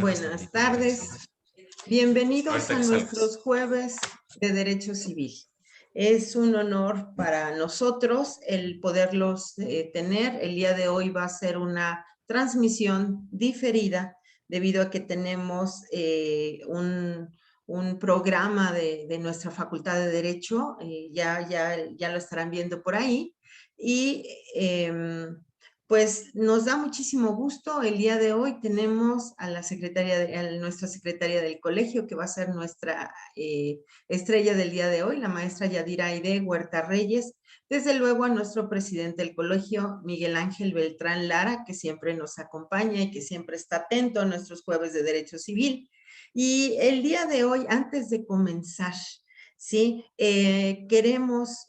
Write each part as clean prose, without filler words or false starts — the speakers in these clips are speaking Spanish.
Buenas tardes. Bienvenidos a nuestros jueves de Derecho Civil. Es un honor para nosotros el poderlos tener. El día de hoy va a ser una transmisión diferida debido a que tenemos un programa de nuestra Facultad de Derecho. Ya lo estarán viendo por ahí. Y pues nos da muchísimo gusto. El día de hoy tenemos a la nuestra secretaria del colegio, que va a ser nuestra estrella del día de hoy, la maestra Yadira Aide Huerta Reyes. Desde luego a nuestro presidente del colegio, Miguel Ángel Beltrán Lara, que siempre nos acompaña y que siempre está atento a nuestros jueves de Derecho Civil. Y el día de hoy, antes de comenzar, ¿sí? Queremos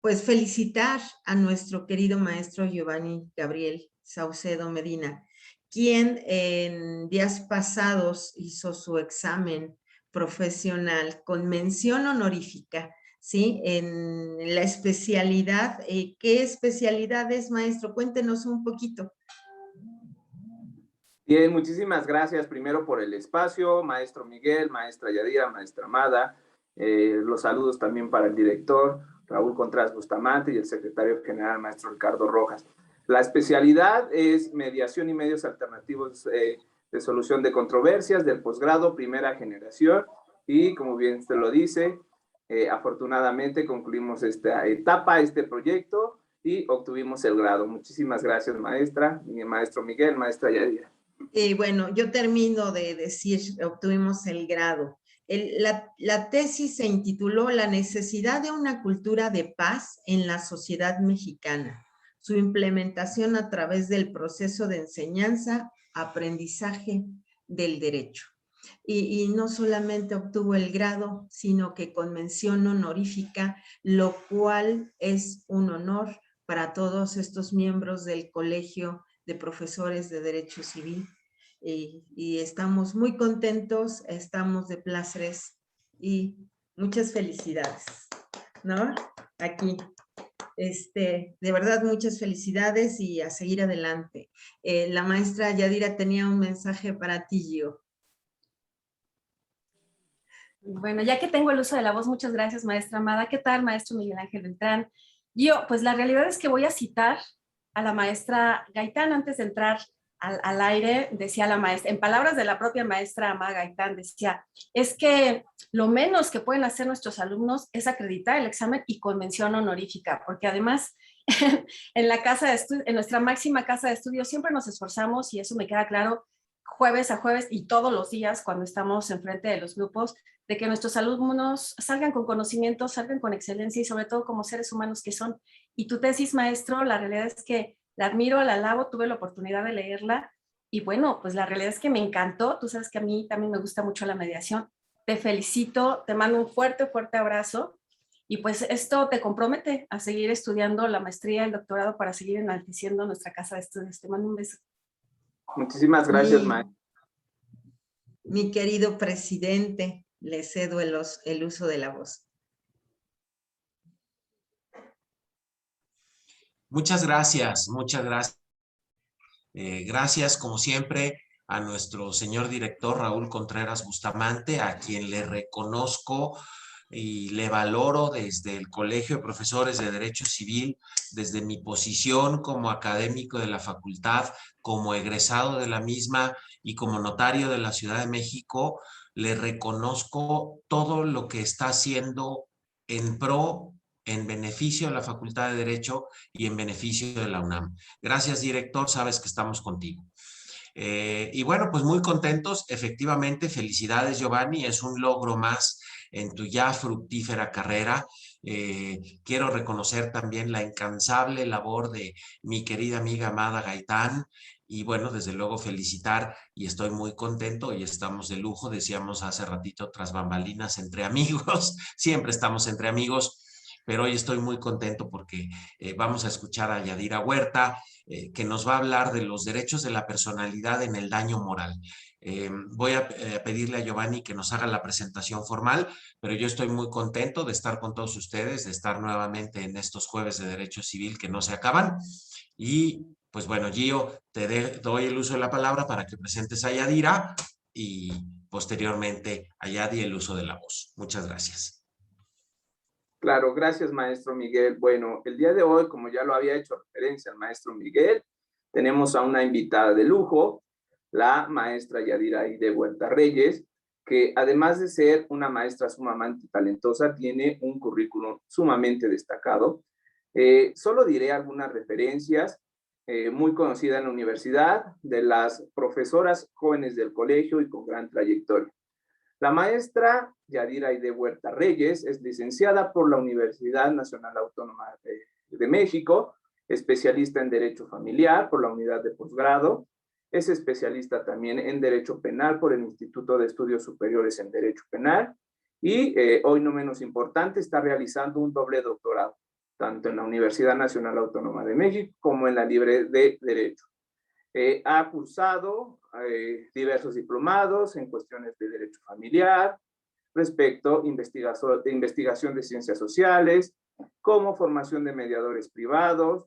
pues felicitar a nuestro querido maestro Giovanni Gabriel Saucedo Medina, quien en días pasados hizo su examen profesional con mención honorífica, ¿sí? En la especialidad. ¿Qué especialidad es, maestro? Cuéntenos un poquito. Bien, muchísimas gracias primero por el espacio, maestro Miguel, maestra Yadira, maestra Amada. Los saludos también para el director Raúl Contreras Bustamante y el secretario general, maestro Ricardo Rojas. La especialidad es mediación y medios alternativos de solución de controversias del posgrado primera generación y, como bien usted lo dice, afortunadamente concluimos esta etapa, este proyecto y obtuvimos el grado. Muchísimas gracias, maestra, y maestro Miguel, maestra Yadira. Bueno, yo termino de decir, obtuvimos el grado. La tesis se intituló La necesidad de una cultura de paz en la sociedad mexicana, su implementación a través del proceso de enseñanza, aprendizaje del derecho. Y no solamente obtuvo el grado, sino que con mención honorífica, lo cual es un honor para todos estos miembros del Colegio de Profesores de Derecho Civil. Y estamos muy contentos, estamos de pláceres y muchas felicidades, ¿no? Aquí, de verdad muchas felicidades y a seguir adelante. La maestra Yadira tenía un mensaje para ti, Gio. Bueno, ya que tengo el uso de la voz, muchas gracias, maestra Amada. ¿Qué tal, maestro Miguel Ángel Beltrán? Yo, pues la realidad es que voy a citar a la maestra Gaitán antes de entrar al aire. Decía la maestra, en palabras de la propia maestra Amada Gaitán, decía, es que lo menos que pueden hacer nuestros alumnos es acreditar el examen y con mención honorífica, porque además en la casa de estudio, en nuestra máxima casa de estudio siempre nos esforzamos, y eso me queda claro jueves a jueves y todos los días cuando estamos enfrente de los grupos, de que nuestros alumnos salgan con conocimiento, salgan con excelencia y sobre todo como seres humanos que son. Y tu tesis, maestro, la realidad es que la admiro, la alabo, tuve la oportunidad de leerla y bueno, pues la realidad es que me encantó. Tú sabes que a mí también me gusta mucho la mediación. Te felicito, te mando un fuerte, fuerte abrazo y pues esto te compromete a seguir estudiando la maestría, el doctorado para seguir enalteciendo nuestra casa de estudios. Te mando un beso. Muchísimas gracias, maestro. Mi querido presidente, le cedo el uso de la voz. Muchas gracias, muchas gracias. Gracias, como siempre, a nuestro señor director Raúl Contreras Bustamante, a quien le reconozco y le valoro desde el Colegio de Profesores de Derecho Civil, desde mi posición como académico de la facultad, como egresado de la misma y como notario de la Ciudad de México. Le reconozco todo lo que está haciendo en pro, en beneficio de la Facultad de Derecho y en beneficio de la UNAM. Gracias, director, sabes que estamos contigo. Y bueno, pues muy contentos, efectivamente, felicidades, Giovanni, es un logro más en tu ya fructífera carrera. Quiero reconocer también la incansable labor de mi querida amiga Amada Gaitán, y bueno, desde luego felicitar, y estoy muy contento, y estamos de lujo, decíamos hace ratito, tras bambalinas, entre amigos, siempre estamos entre amigos, pero hoy estoy muy contento porque vamos a escuchar a Yadira Huerta, que nos va a hablar de los derechos de la personalidad en el daño moral. Voy a pedirle a Giovanni que nos haga la presentación formal, pero yo estoy muy contento de estar con todos ustedes, de estar nuevamente en estos jueves de Derecho Civil que no se acaban, y pues bueno, Gio, te doy el uso de la palabra para que presentes a Yadira y posteriormente a Yadi el uso de la voz. Muchas gracias. Claro, gracias, maestro Miguel. Bueno, el día de hoy, como ya lo había hecho referencia al maestro Miguel, tenemos a una invitada de lujo, la maestra Yadira Aide Huerta Reyes, que además de ser una maestra sumamente talentosa, tiene un currículum sumamente destacado. Solo diré algunas referencias. Muy conocida en la universidad, de las profesoras jóvenes del colegio y con gran trayectoria. La maestra Yadira Aide Huerta Reyes es licenciada por la Universidad Nacional Autónoma de México, especialista en Derecho Familiar por la Unidad de Posgrado, es especialista también en Derecho Penal por el Instituto de Estudios Superiores en Derecho Penal y, hoy no menos importante, está realizando un doble doctorado, tanto en la Universidad Nacional Autónoma de México como en la Libre de Derecho. Ha cursado diversos diplomados en cuestiones de derecho familiar, respecto a investigación de ciencias sociales, como formación de mediadores privados,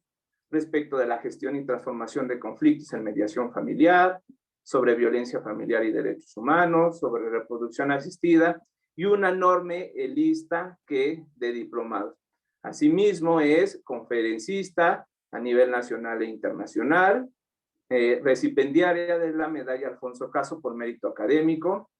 respecto de la gestión y transformación de conflictos en mediación familiar, sobre violencia familiar y derechos humanos, sobre reproducción asistida, y una enorme lista de diplomados. Asimismo, es conferencista a nivel nacional e internacional, recipendiaria de la medalla Alfonso Caso por mérito académico,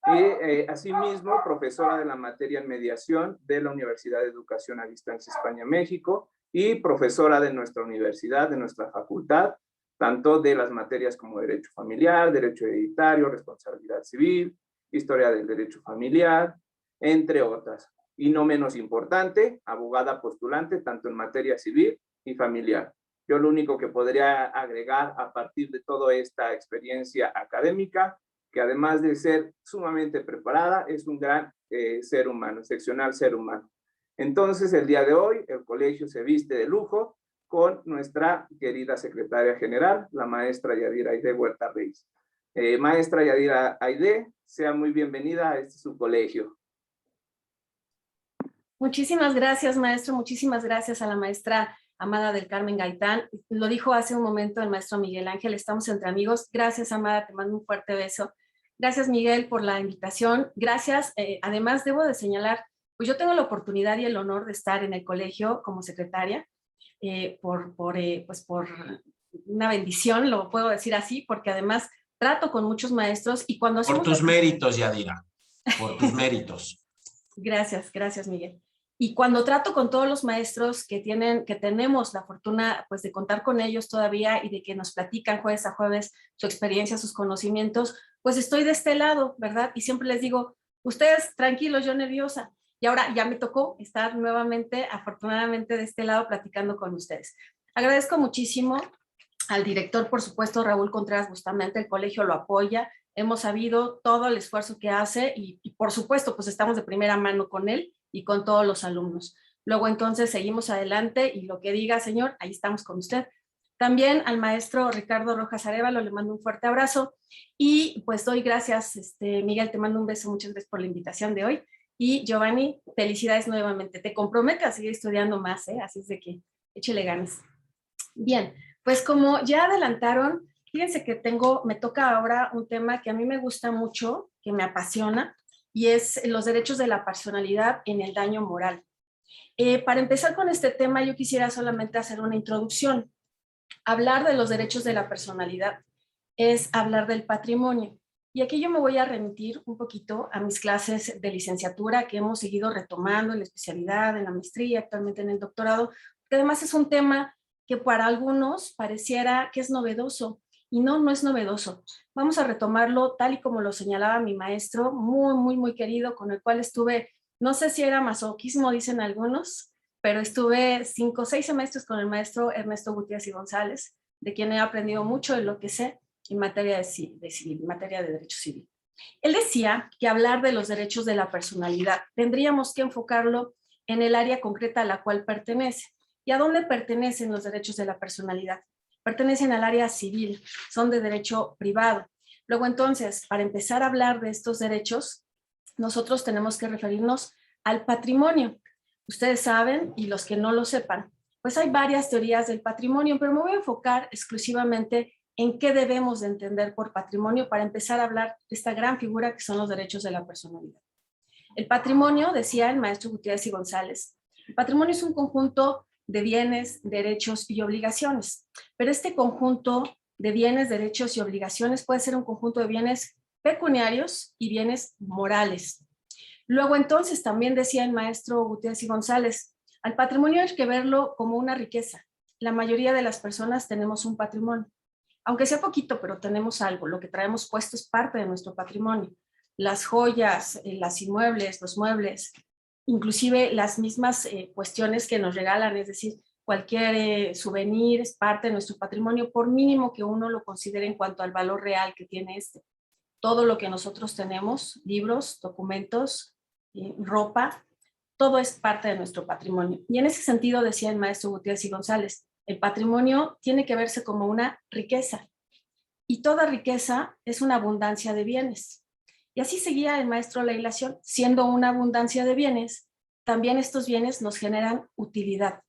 y asimismo profesora de la materia en mediación de la Universidad de Educación a Distancia España-México y profesora de nuestra universidad, de nuestra facultad, tanto de las materias como derecho familiar, derecho hereditario, responsabilidad civil, historia del derecho familiar, entre otras. Y no menos importante, abogada postulante tanto en materia civil y familiar. Yo lo único que podría agregar a partir de toda esta experiencia académica, que además de ser sumamente preparada, es un gran ser humano, excepcional ser humano. Entonces, el día de hoy, el colegio se viste de lujo con nuestra querida secretaria general, la maestra Yadira Aide Huerta Reyes. Maestra Yadira Aide, sea muy bienvenida a este su colegio. Muchísimas gracias, maestro. Muchísimas gracias a la maestra Amada del Carmen Gaitán. Lo dijo hace un momento el maestro Miguel Ángel, estamos entre amigos. Gracias, Amada, te mando un fuerte beso. Gracias, Miguel, por la invitación. Gracias. Además, debo de señalar, pues yo tengo la oportunidad y el honor de estar en el colegio como secretaria, por una bendición, lo puedo decir así, porque además trato con muchos maestros y cuando hacemos... Por tus méritos, Yadira, por tus méritos. Gracias, gracias, Miguel. Y cuando trato con todos los maestros que tenemos la fortuna pues de contar con ellos todavía y de que nos platican jueves a jueves su experiencia, sus conocimientos, pues estoy de este lado, ¿verdad? Y siempre les digo, ustedes tranquilos, yo nerviosa. Y ahora ya me tocó estar nuevamente, afortunadamente, de este lado platicando con ustedes. Agradezco muchísimo al director, por supuesto, Raúl Contreras Bustamante, el colegio lo apoya, hemos sabido todo el esfuerzo que hace y por supuesto, pues estamos de primera mano con él y con todos los alumnos. Luego entonces seguimos adelante y lo que diga, señor, ahí estamos con usted. También al maestro Ricardo Rojas Arévalo le mando un fuerte abrazo y pues doy gracias, Miguel, te mando un beso, muchas gracias por la invitación de hoy. Y Giovanni, felicidades nuevamente, te comprometo a seguir estudiando más, así es de que échele ganas. Bien, pues como ya adelantaron, fíjense que me toca ahora un tema que a mí me gusta mucho, que me apasiona, y es los derechos de la personalidad en el daño moral. Para empezar con este tema, yo quisiera solamente hacer una introducción. Hablar de los derechos de la personalidad es hablar del patrimonio. Y aquí yo me voy a remitir un poquito a mis clases de licenciatura que hemos seguido retomando en la especialidad, en la maestría, actualmente en el doctorado, que además es un tema que para algunos pareciera que es novedoso, y no, no es novedoso. Vamos a retomarlo tal y como lo señalaba mi maestro, muy, muy, muy querido, con el cual estuve, no sé si era masoquismo, dicen algunos, pero estuve 5 o 6 semestres con el maestro Ernesto Gutiérrez y González, de quien he aprendido mucho de lo que sé en materia de civil, en materia de derecho civil. Él decía que hablar de los derechos de la personalidad tendríamos que enfocarlo en el área concreta a la cual pertenece. ¿Y a dónde pertenecen los derechos de la personalidad? Pertenecen al área civil, son de derecho privado. Luego entonces, para empezar a hablar de estos derechos, nosotros tenemos que referirnos al patrimonio. Ustedes saben, y los que no lo sepan, pues hay varias teorías del patrimonio, pero me voy a enfocar exclusivamente en qué debemos de entender por patrimonio para empezar a hablar de esta gran figura que son los derechos de la personalidad. El patrimonio, decía el maestro Gutiérrez y González, el patrimonio es un conjunto de bienes, derechos y obligaciones, pero este conjunto de bienes, derechos y obligaciones puede ser un conjunto de bienes pecuniarios y bienes morales. Luego entonces también decía el maestro Gutiérrez y González, al patrimonio hay que verlo como una riqueza. La mayoría de las personas tenemos un patrimonio, aunque sea poquito, pero tenemos algo, lo que traemos puesto es parte de nuestro patrimonio. Las joyas, los inmuebles, los muebles, inclusive las mismas cuestiones que nos regalan, es decir, cualquier souvenir es parte de nuestro patrimonio, por mínimo que uno lo considere en cuanto al valor real que tiene este. Todo lo que nosotros tenemos, libros, documentos, ropa, todo es parte de nuestro patrimonio. Y en ese sentido decía el maestro Gutiérrez y González, el patrimonio tiene que verse como una riqueza y toda riqueza es una abundancia de bienes. Y así seguía el maestro la hilación, siendo una abundancia de bienes, también estos bienes nos generan utilidad.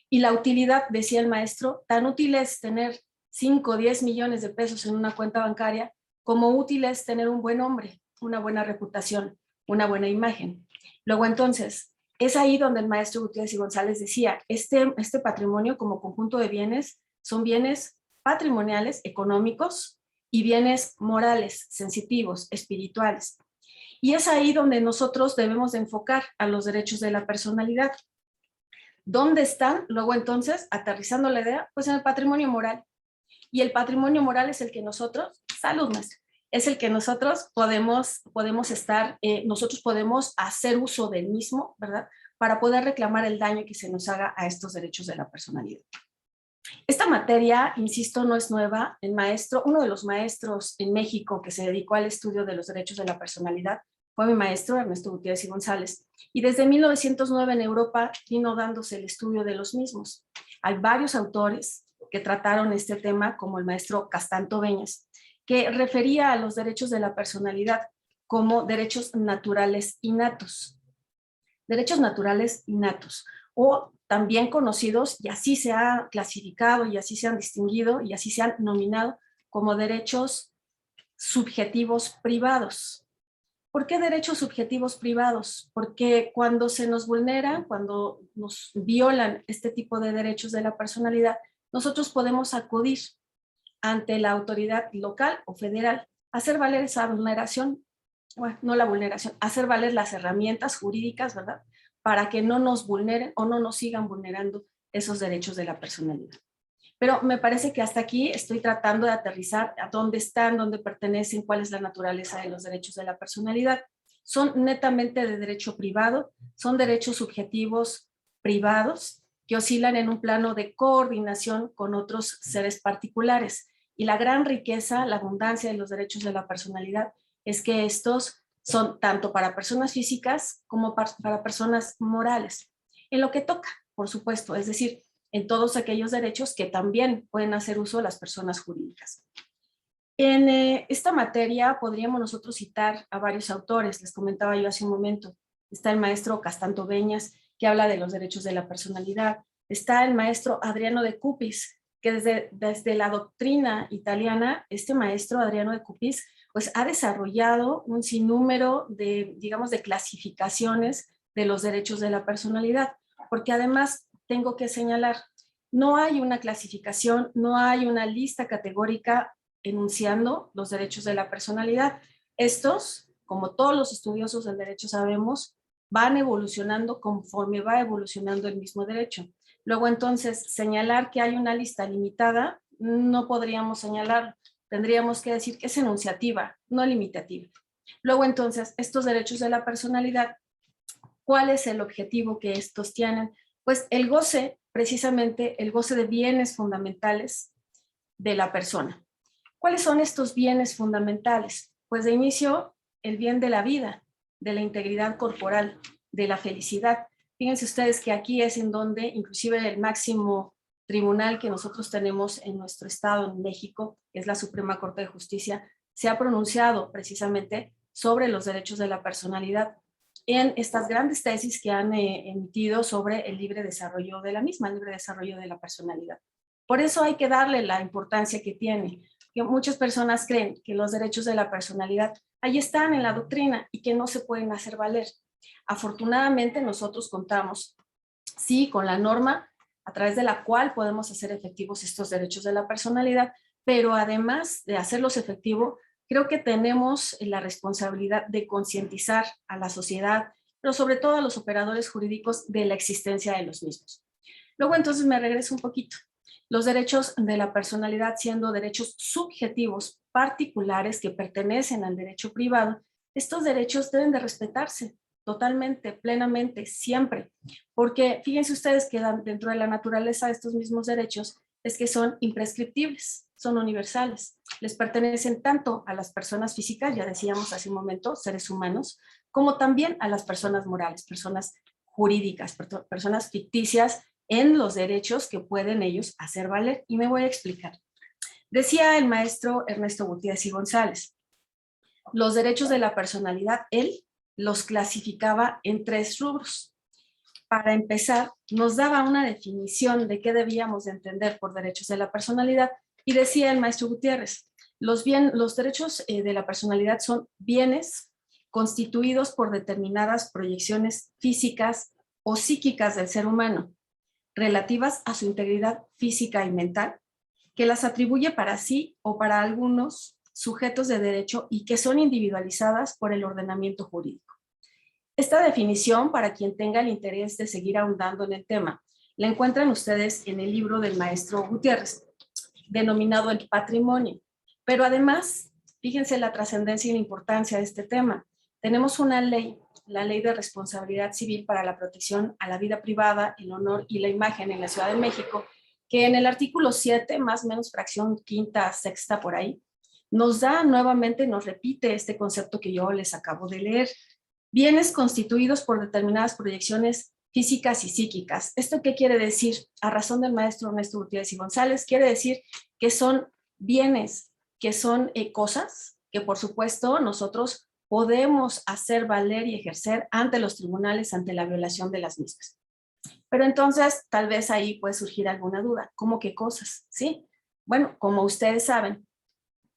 Y la utilidad, decía el maestro, tan útil es tener 5 o 10 millones de pesos en una cuenta bancaria, como útil es tener un buen nombre, una buena reputación, una buena imagen. Luego entonces, es ahí donde el maestro Gutiérrez y González decía, este patrimonio como conjunto de bienes son bienes patrimoniales, económicos y bienes morales, sensitivos, espirituales. Y es ahí donde nosotros debemos de enfocar a los derechos de la personalidad. ¿Dónde están? Luego entonces, aterrizando la idea, pues en el patrimonio moral. Y el patrimonio moral es el que nosotros, salud maestra, es el que nosotros podemos estar, nosotros podemos hacer uso del mismo, ¿verdad? Para poder reclamar el daño que se nos haga a estos derechos de la personalidad. Esta materia, insisto, no es nueva. El maestro, uno de los maestros en México que se dedicó al estudio de los derechos de la personalidad fue mi maestro, Ernesto Gutiérrez y González. Y desde 1909 en Europa vino dándose el estudio de los mismos. Hay varios autores que trataron este tema, como el maestro Castanto Beñas, que refería a los derechos de la personalidad como derechos naturales innatos. Derechos naturales innatos, o también conocidos, y así se ha clasificado, y así se han distinguido, y así se han nominado como derechos subjetivos privados. ¿Por qué derechos subjetivos privados? Porque cuando se nos vulneran, cuando nos violan este tipo de derechos de la personalidad, nosotros podemos acudir ante la autoridad local o federal, hacer valer esa vulneración, bueno, no la vulneración, hacer valer las herramientas jurídicas, ¿verdad? Para que no nos vulneren o no nos sigan vulnerando esos derechos de la personalidad. Pero me parece que hasta aquí estoy tratando de aterrizar a dónde están, dónde pertenecen, cuál es la naturaleza de los derechos de la personalidad. Son netamente de derecho privado, son derechos subjetivos privados que oscilan en un plano de coordinación con otros seres particulares. Y la gran riqueza, la abundancia de los derechos de la personalidad es que estos son tanto para personas físicas como para personas morales. En lo que toca, por supuesto, es decir, en todos aquellos derechos que también pueden hacer uso las personas jurídicas. En esta materia podríamos nosotros citar a varios autores, les comentaba yo hace un momento. Está el maestro Castanto Beñas, que habla de los derechos de la personalidad. Está el maestro Adriano de Cupis, que desde la doctrina italiana, este maestro Adriano de Cupis, pues ha desarrollado un sinnúmero de, digamos, de clasificaciones de los derechos de la personalidad, porque además tengo que señalar, no hay una clasificación, no hay una lista categórica enunciando los derechos de la personalidad. Estos, como todos los estudiosos del derecho sabemos, van evolucionando conforme va evolucionando el mismo derecho. Luego entonces, señalar que hay una lista limitada, no podríamos señalar, tendríamos que decir que es enunciativa, no limitativa. Luego entonces, estos derechos de la personalidad, ¿cuál es el objetivo que estos tienen? Pues el goce, precisamente el goce de bienes fundamentales de la persona. ¿Cuáles son estos bienes fundamentales? Pues de inicio, el bien de la vida, de la integridad corporal, de la felicidad. Fíjense ustedes que aquí es en donde inclusive el máximo tribunal que nosotros tenemos en nuestro estado, en México, que es la Suprema Corte de Justicia, se ha pronunciado precisamente sobre los derechos de la personalidad. en estas grandes tesis que han emitido sobre el libre desarrollo de la misma, el libre desarrollo de la personalidad. Por eso hay que darle la importancia que tiene. Que muchas personas creen que los derechos de la personalidad ahí están en la doctrina y que no se pueden hacer valer. Afortunadamente nosotros contamos, sí, con la norma a través de la cual podemos hacer efectivos estos derechos de la personalidad, pero además de hacerlos efectivos, creo que tenemos la responsabilidad de concientizar a la sociedad, pero sobre todo a los operadores jurídicos de la existencia de los mismos. Luego entonces me regreso un poquito. Los derechos de la personalidad siendo derechos subjetivos particulares que pertenecen al derecho privado, estos derechos deben de respetarse totalmente, plenamente, siempre, porque fíjense ustedes que dentro de la naturaleza de estos mismos derechos es que son imprescriptibles, son universales, les pertenecen tanto a las personas físicas, ya decíamos hace un momento, seres humanos, como también a las personas morales, personas jurídicas, personas ficticias en los derechos que pueden ellos hacer valer. Y me voy a explicar. Decía el maestro Ernesto Gutiérrez y González, los derechos de la personalidad, él los clasificaba en 3 rubros. Para empezar, nos daba una definición de qué debíamos de entender por derechos de la personalidad y decía el maestro Gutiérrez, los derechos de la personalidad son bienes constituidos por determinadas proyecciones físicas o psíquicas del ser humano, relativas a su integridad física y mental, que las atribuye para sí o para algunos sujetos de derecho y que son individualizadas por el ordenamiento jurídico. Esta definición, para quien tenga el interés de seguir ahondando en el tema, la encuentran ustedes en el libro del maestro Gutiérrez, denominado El Patrimonio. Pero además, fíjense la trascendencia y la importancia de este tema. Tenemos una ley, la Ley de Responsabilidad Civil para la Protección a la Vida Privada, el Honor y la Imagen en la Ciudad de México, que en el artículo 7, más o menos fracción quinta, sexta, por ahí, nos da nuevamente, nos repite este concepto que yo les acabo de leer. Bienes constituidos por determinadas proyecciones físicas y psíquicas. ¿Esto qué quiere decir? A razón del maestro Ernesto Gutiérrez y González, quiere decir que son bienes, que son cosas que por supuesto nosotros podemos hacer valer y ejercer ante los tribunales ante la violación de las mismas. Pero entonces tal vez ahí puede surgir alguna duda. ¿Cómo qué cosas? ¿Sí? Bueno, como ustedes saben,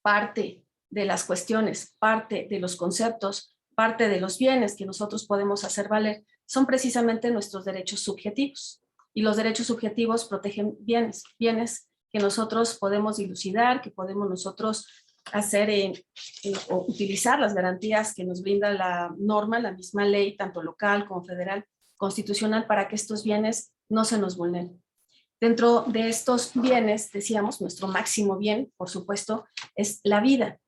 parte de las cuestiones, parte de los conceptos, parte de los bienes que nosotros podemos hacer valer son precisamente nuestros derechos subjetivos. Y los derechos subjetivos protegen bienes, bienes que nosotros podemos dilucidar, que podemos nosotros hacer o utilizar las garantías que nos brinda la norma, la misma ley, tanto local como federal, constitucional, para que estos bienes no se nos vulneren. Dentro de estos bienes, decíamos, nuestro máximo bien, por supuesto, es la vida.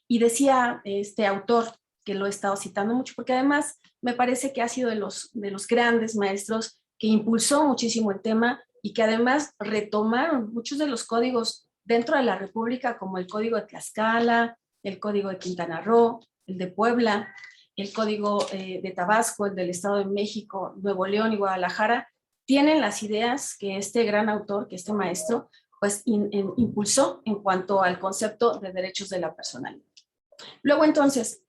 Y decía este autor, que lo he estado citando mucho, porque además me parece que ha sido de los grandes maestros que impulsó muchísimo el tema y que además retomaron muchos de los códigos dentro de la República, como el Código de Tlaxcala, el Código de Quintana Roo, el de Puebla, el Código de Tabasco, el del Estado de México, Nuevo León y Guadalajara, tienen las ideas que este gran autor, que este maestro, pues impulsó en cuanto al concepto de derechos de la personalidad. Luego entonces,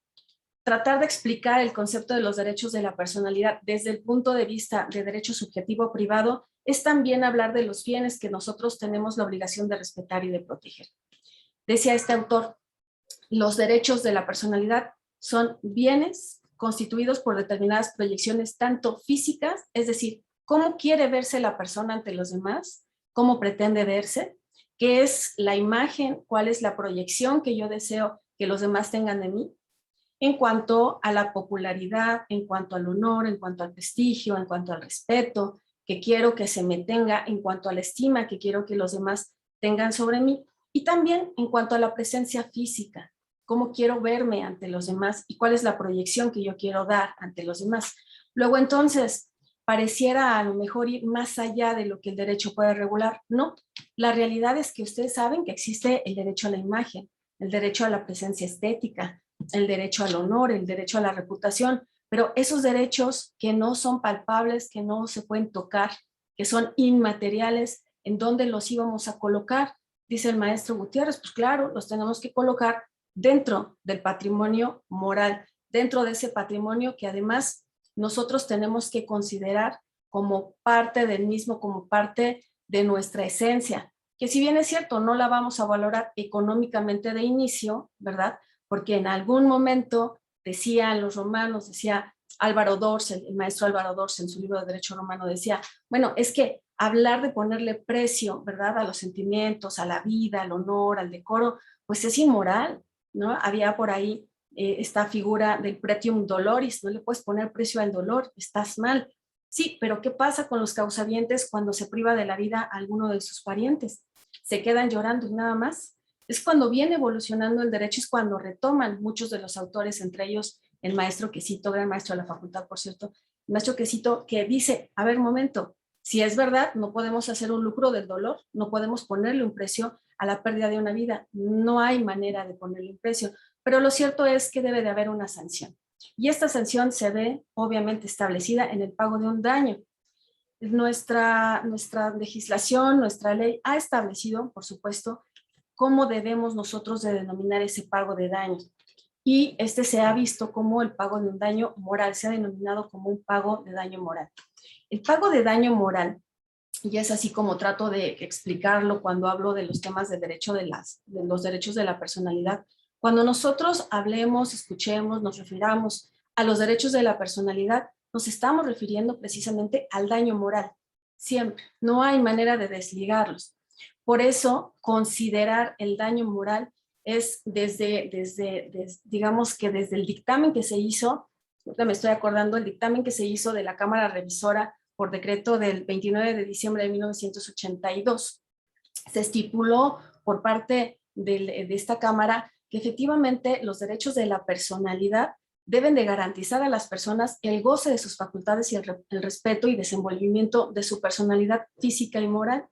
tratar de explicar el concepto de los derechos de la personalidad desde el punto de vista de derecho subjetivo privado es también hablar de los bienes que nosotros tenemos la obligación de respetar y de proteger. Decía este autor, los derechos de la personalidad son bienes constituidos por determinadas proyecciones tanto físicas, es decir, cómo quiere verse la persona ante los demás, cómo pretende verse, qué es la imagen, cuál es la proyección que yo deseo que los demás tengan de mí, en cuanto a la popularidad, en cuanto al honor, en cuanto al prestigio, en cuanto al respeto que quiero que se me tenga, en cuanto a la estima que quiero que los demás tengan sobre mí, y también en cuanto a la presencia física, cómo quiero verme ante los demás y cuál es la proyección que yo quiero dar ante los demás. Luego entonces, pareciera a lo mejor ir más allá de lo que el derecho puede regular. No, la realidad es que ustedes saben que existe el derecho a la imagen, el derecho a la presencia estética, el derecho al honor, el derecho a la reputación, pero esos derechos que no son palpables, que no se pueden tocar, que son inmateriales, ¿en dónde los íbamos a colocar? Dice el maestro Gutiérrez, pues claro, los tenemos que colocar dentro del patrimonio moral, dentro de ese patrimonio que además nosotros tenemos que considerar como parte del mismo, como parte de nuestra esencia, que si bien es cierto, no la vamos a valorar económicamente de inicio, ¿verdad? Porque en algún momento decían los romanos, decía Álvaro Dors, el maestro Álvaro Dors en su libro de Derecho Romano decía, bueno, es que hablar de ponerle precio, ¿verdad? A los sentimientos, a la vida, al honor, al decoro, pues es inmoral, ¿no? Había por ahí esta figura del pretium doloris, no le puedes poner precio al dolor, estás mal. Sí, pero ¿qué pasa con los causavientes cuando se priva de la vida a alguno de sus parientes? Se quedan llorando y nada más. Es cuando viene evolucionando el derecho, es cuando retoman muchos de los autores, entre ellos el maestro Quesito, gran maestro de la facultad, por cierto, el maestro Quesito, que dice, a ver, momento, si es verdad, no podemos hacer un lucro del dolor, no podemos ponerle un precio a la pérdida de una vida, no hay manera de ponerle un precio, pero lo cierto es que debe de haber una sanción. Y esta sanción se ve obviamente establecida en el pago de un daño. Nuestra legislación, nuestra ley ha establecido, por supuesto, cómo debemos nosotros de denominar ese pago de daño. Y este se ha visto como el pago de un daño moral, se ha denominado como un pago de daño moral. El pago de daño moral, y es así como trato de explicarlo cuando hablo de los temas de derecho de los derechos de la personalidad. Cuando nosotros hablemos, escuchemos, nos refiramos a los derechos de la personalidad, nos estamos refiriendo precisamente al daño moral. Siempre. No hay manera de desligarlos. Por eso, considerar el daño moral es digamos que desde el dictamen que se hizo, me estoy acordando, el dictamen que se hizo de la Cámara Revisora por decreto del 29 de diciembre de 1982. Se estipuló por parte de esta Cámara que efectivamente los derechos de la personalidad deben de garantizar a las personas el goce de sus facultades y el respeto y desenvolvimiento de su personalidad física y moral.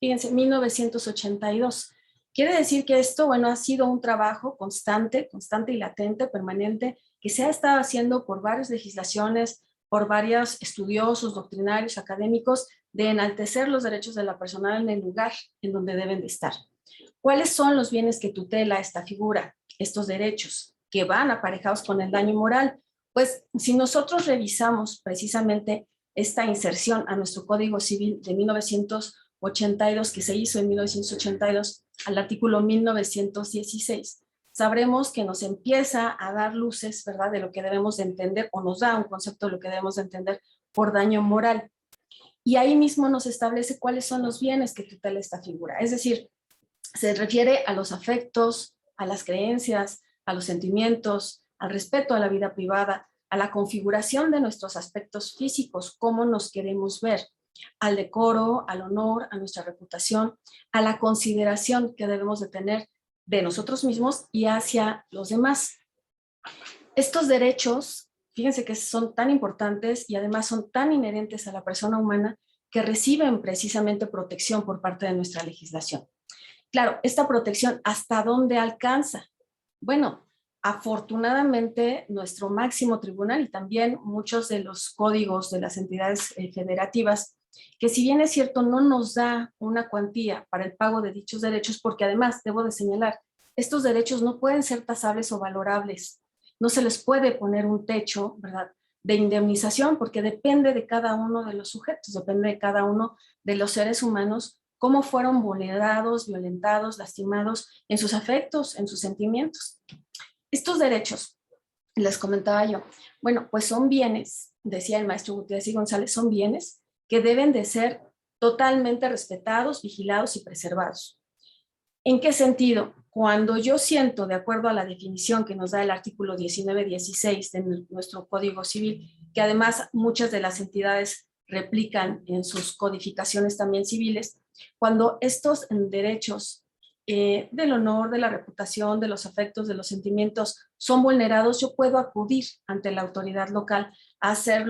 Fíjense, 1982. Quiere decir que esto, bueno, ha sido un trabajo constante y latente, permanente, que se ha estado haciendo por varias legislaciones, por varios estudiosos, doctrinarios, académicos, de enaltecer los derechos de la persona en el lugar en donde deben de estar. ¿Cuáles son los bienes que tutela esta figura, estos derechos que van aparejados con el daño moral? Pues si nosotros revisamos precisamente esta inserción a nuestro Código Civil de 1982, que se hizo en 1982, al artículo 1916, sabremos que nos empieza a dar luces, ¿verdad?, de lo que debemos de entender, o nos da un concepto de lo que debemos de entender por daño moral. Y ahí mismo nos establece cuáles son los bienes que tutela esta figura. Es decir, se refiere a los afectos, a las creencias, a los sentimientos, al respeto a la vida privada, a la configuración de nuestros aspectos físicos, cómo nos queremos ver, al decoro, al honor, a nuestra reputación, a la consideración que debemos de tener de nosotros mismos y hacia los demás. Estos derechos, fíjense que son tan importantes y además son tan inherentes a la persona humana que reciben precisamente protección por parte de nuestra legislación. Claro, esta protección, ¿hasta dónde alcanza? Bueno, afortunadamente nuestro máximo tribunal y también muchos de los códigos de las entidades federativas, que si bien es cierto no nos da una cuantía para el pago de dichos derechos, porque además debo de señalar, estos derechos no pueden ser tasables o valorables, no se les puede poner un techo, ¿verdad?, de indemnización, porque depende de cada uno de los sujetos, depende de cada uno de los seres humanos, cómo fueron vulnerados, violentados, lastimados en sus afectos, en sus sentimientos. Estos derechos, les comentaba yo, bueno, pues son bienes, decía el maestro Gutiérrez y González, son bienes que deben de ser totalmente respetados, vigilados y preservados. ¿En qué sentido? Cuando yo siento, de acuerdo a la definición que nos da el artículo 1916 de nuestro Código Civil, que además muchas de las entidades replican en sus codificaciones también civiles, cuando estos derechos del honor, de la reputación, de los afectos, de los sentimientos son vulnerados, yo puedo acudir ante la autoridad local a hacer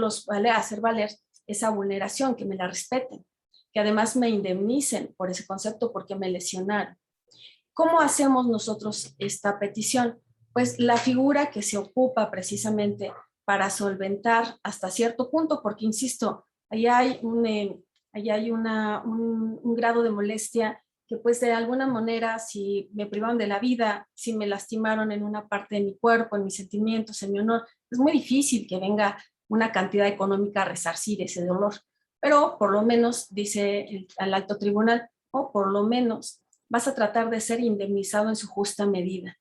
valer esa vulneración, que me la respeten, que además me indemnicen por ese concepto porque me lesionaron. ¿Cómo hacemos nosotros esta petición? Pues la figura que se ocupa precisamente para solventar hasta cierto punto, porque insisto, ahí hay un grado de molestia que pues de alguna manera, si me privaron de la vida, si me lastimaron en una parte de mi cuerpo, en mis sentimientos, en mi honor, es muy difícil que venga una cantidad económica a resarcir ese dolor. Pero por lo menos, dice el alto tribunal, o por lo menos vas a tratar de ser indemnizado en su justa medida.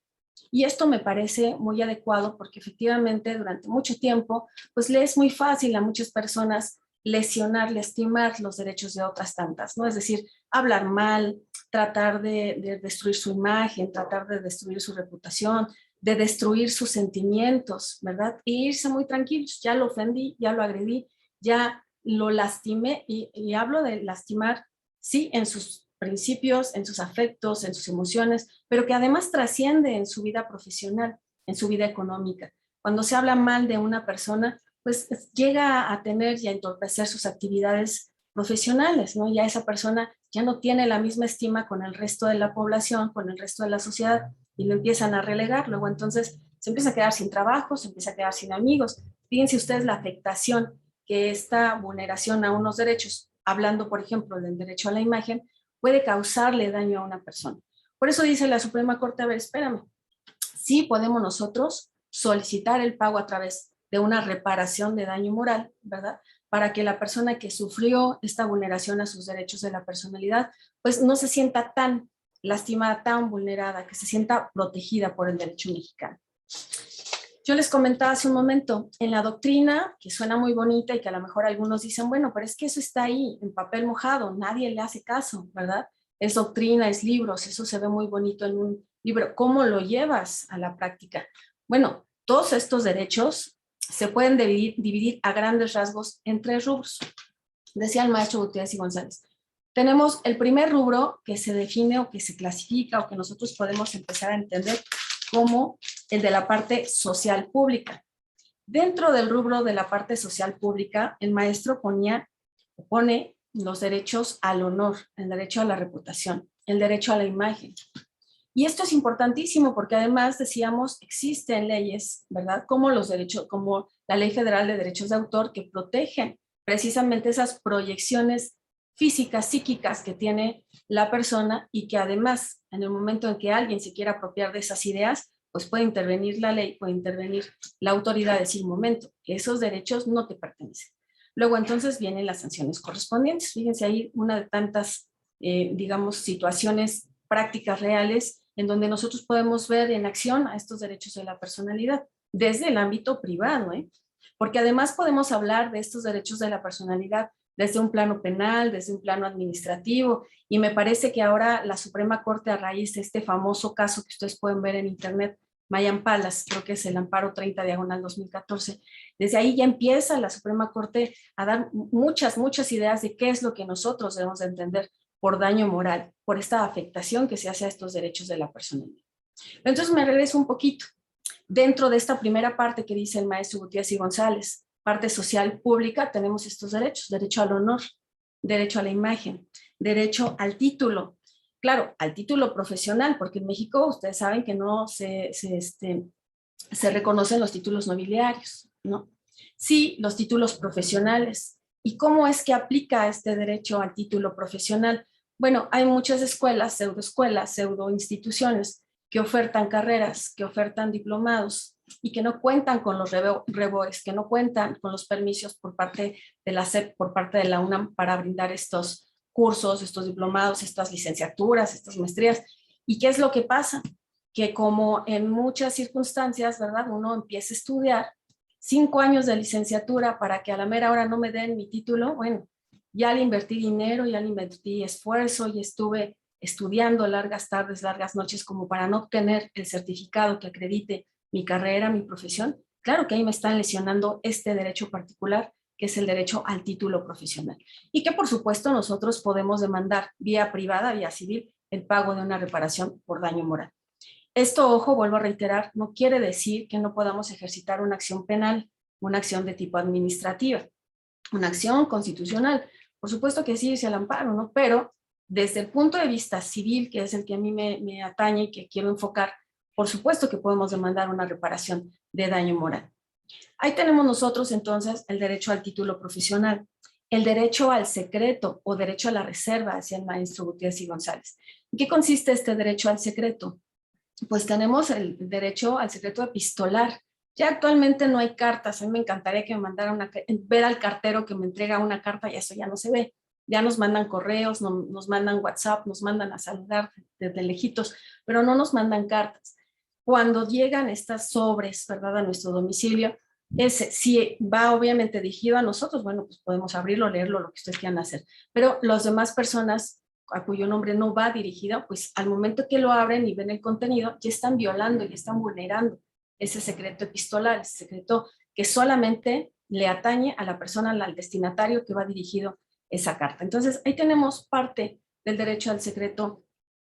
Y esto me parece muy adecuado porque efectivamente durante mucho tiempo, pues le es muy fácil a muchas personas lesionar, lastimar los derechos de otras tantas, ¿no? Es decir, hablar mal, tratar de destruir su imagen, tratar de destruir su reputación, de destruir sus sentimientos, ¿verdad? E irse muy tranquilos, ya lo ofendí, ya lo agredí, ya lo lastimé, y hablo de lastimar, sí, en sus principios, en sus afectos, en sus emociones, pero que además trasciende en su vida profesional, en su vida económica. Cuando se habla mal de una persona, pues llega a tener y a entorpecer sus actividades profesionales, ¿no? Ya esa persona ya no tiene la misma estima con el resto de la población, con el resto de la sociedad, y lo empiezan a relegar. Luego entonces se empieza a quedar sin trabajo, se empieza a quedar sin amigos. Fíjense ustedes la afectación que esta vulneración a unos derechos, hablando por ejemplo del derecho a la imagen, puede causarle daño a una persona. Por eso dice la Suprema Corte, a ver, espérame, sí podemos nosotros solicitar el pago a través de una reparación de daño moral, ¿verdad? Para que la persona que sufrió esta vulneración a sus derechos de la personalidad, pues no se sienta tan lastimada, tan vulnerada, que se sienta protegida por el derecho mexicano. Yo les comentaba hace un momento, en la doctrina, que suena muy bonita y que a lo mejor algunos dicen, bueno, pero es que eso está ahí, en papel mojado, nadie le hace caso, ¿verdad? Es doctrina, es libros, eso se ve muy bonito en un libro. ¿Cómo lo llevas a la práctica? Bueno, todos estos derechos se pueden dividir a grandes rasgos en 3 rubros. Decía el maestro Gutiérrez y González. Tenemos el primer rubro que se define o que se clasifica o que nosotros podemos empezar a entender como el de la parte social pública. Dentro del rubro de la parte social pública, el maestro pone los derechos al honor, el derecho a la reputación, el derecho a la imagen. Y esto es importantísimo porque además, decíamos, existen leyes, ¿verdad? Como los derechos, como la Ley Federal de Derechos de Autor, que protegen precisamente esas proyecciones físicas, psíquicas que tiene la persona, y que además, en el momento en que alguien se quiera apropiar de esas ideas, pues puede intervenir la ley, puede intervenir la autoridad, decir, un momento, que esos derechos no te pertenecen. Luego entonces vienen las sanciones correspondientes. Fíjense ahí una de tantas, digamos, situaciones prácticas reales en donde nosotros podemos ver en acción a estos derechos de la personalidad desde el ámbito privado, porque además podemos hablar de estos derechos de la personalidad desde un plano penal, desde un plano administrativo, y me parece que ahora la Suprema Corte, a raíz de este famoso caso que ustedes pueden ver en internet, Mayan Palas, creo que es el amparo 30/2014, desde ahí ya empieza la Suprema Corte a dar muchas ideas de qué es lo que nosotros debemos de entender por daño moral, por esta afectación que se hace a estos derechos de la personalidad. Entonces me regreso un poquito. Dentro de esta primera parte que dice el maestro Gutiérrez y González, parte social pública, tenemos estos derechos: derecho al honor, derecho a la imagen, derecho al título. Claro, al título profesional, porque en México ustedes saben que no se reconocen los títulos nobiliarios, ¿no? Sí, los títulos profesionales. ¿Y cómo es que aplica este derecho al título profesional? Bueno, hay muchas escuelas, pseudo instituciones que ofertan carreras, que ofertan diplomados y que no cuentan con los REBOEs, que no cuentan con los permisos por parte de la SEP, por parte de la UNAM, para brindar estos cursos, estos diplomados, estas licenciaturas, estas maestrías. ¿Y qué es lo que pasa? Que como en muchas circunstancias, ¿verdad? Uno empieza a estudiar 5 años de licenciatura para que a la mera hora no me den mi título. Bueno, ya le invertí dinero, ya le invertí esfuerzo y estuve estudiando largas tardes, largas noches como para no obtener el certificado que acredite mi carrera, mi profesión. Claro que ahí me están lesionando este derecho particular, que es el derecho al título profesional. Y que por supuesto nosotros podemos demandar vía privada, vía civil, el pago de una reparación por daño moral. Esto, ojo, vuelvo a reiterar, no quiere decir que no podamos ejercitar una acción penal, una acción de tipo administrativa, una acción constitucional. Por supuesto que sí es el amparo, ¿no? Pero desde el punto de vista civil, que es el que a mí me atañe y que quiero enfocar, por supuesto que podemos demandar una reparación de daño moral. Ahí tenemos nosotros entonces el derecho al título profesional, el derecho al secreto o derecho a la reserva, decía el maestro Gutiérrez y González. ¿En qué consiste este derecho al secreto? Pues tenemos el derecho al secreto epistolar, Ya actualmente no hay cartas. A mí me encantaría que me mandara ver al cartero que me entrega una carta, y eso ya no se ve. Ya nos mandan correos, nos mandan WhatsApp, nos mandan a saludar desde lejitos, pero no nos mandan cartas. Cuando llegan estas sobres, ¿verdad?, a nuestro domicilio, ese, si va obviamente dirigido a nosotros, bueno, pues podemos abrirlo, leerlo, lo que ustedes quieran hacer. Pero las demás personas a cuyo nombre no va dirigido, pues al momento que lo abren y ven el contenido, ya están violando y están vulnerando ese secreto epistolar, ese secreto que solamente le atañe a la persona, al destinatario que va dirigido esa carta. Entonces, ahí tenemos parte del derecho al secreto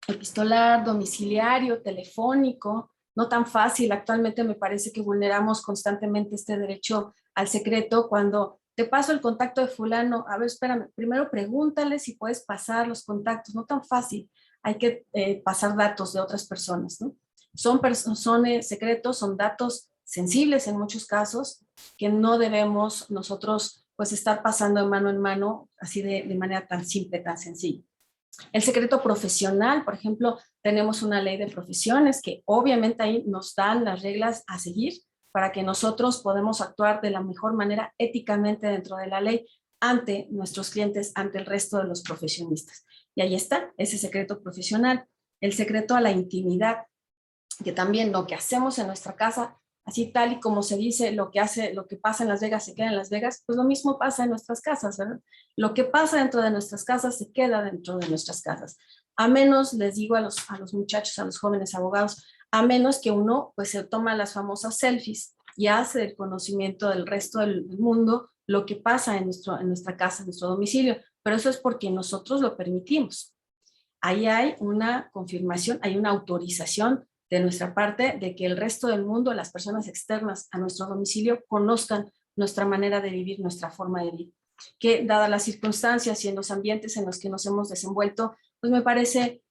epistolar, domiciliario, telefónico, no tan fácil. Actualmente me parece que vulneramos constantemente este derecho al secreto cuando te paso el contacto de fulano, a ver, espérame, primero pregúntale si puedes pasar los contactos, no tan fácil, hay que pasar datos de otras personas, ¿no? Son secretos, son datos sensibles en muchos casos que no debemos nosotros pues estar pasando de mano en mano así de manera tan simple, tan sencilla. El secreto profesional, por ejemplo, tenemos una ley de profesiones que obviamente ahí nos dan las reglas a seguir para que nosotros podamos actuar de la mejor manera éticamente dentro de la ley ante nuestros clientes, ante el resto de los profesionistas. Y ahí está ese secreto profesional. El secreto a la intimidad, que también lo que hacemos en nuestra casa, así tal y como se dice, lo que pasa en Las Vegas se queda en Las Vegas, pues lo mismo pasa en nuestras casas, ¿verdad? Lo que pasa dentro de nuestras casas se queda dentro de nuestras casas. A menos, les digo a los muchachos, a los jóvenes abogados, a menos que uno pues se toma las famosas selfies y hace el conocimiento del resto del mundo lo que pasa en nuestra casa, en nuestro domicilio, pero eso es porque nosotros lo permitimos. Ahí hay una confirmación, hay una autorización de nuestra parte de que el resto del mundo, las personas externas a nuestro domicilio, conozcan nuestra manera de vivir, nuestra forma de vida. Que dadas las circunstancias y en los ambientes en los que nos hemos desenvuelto, pues me parece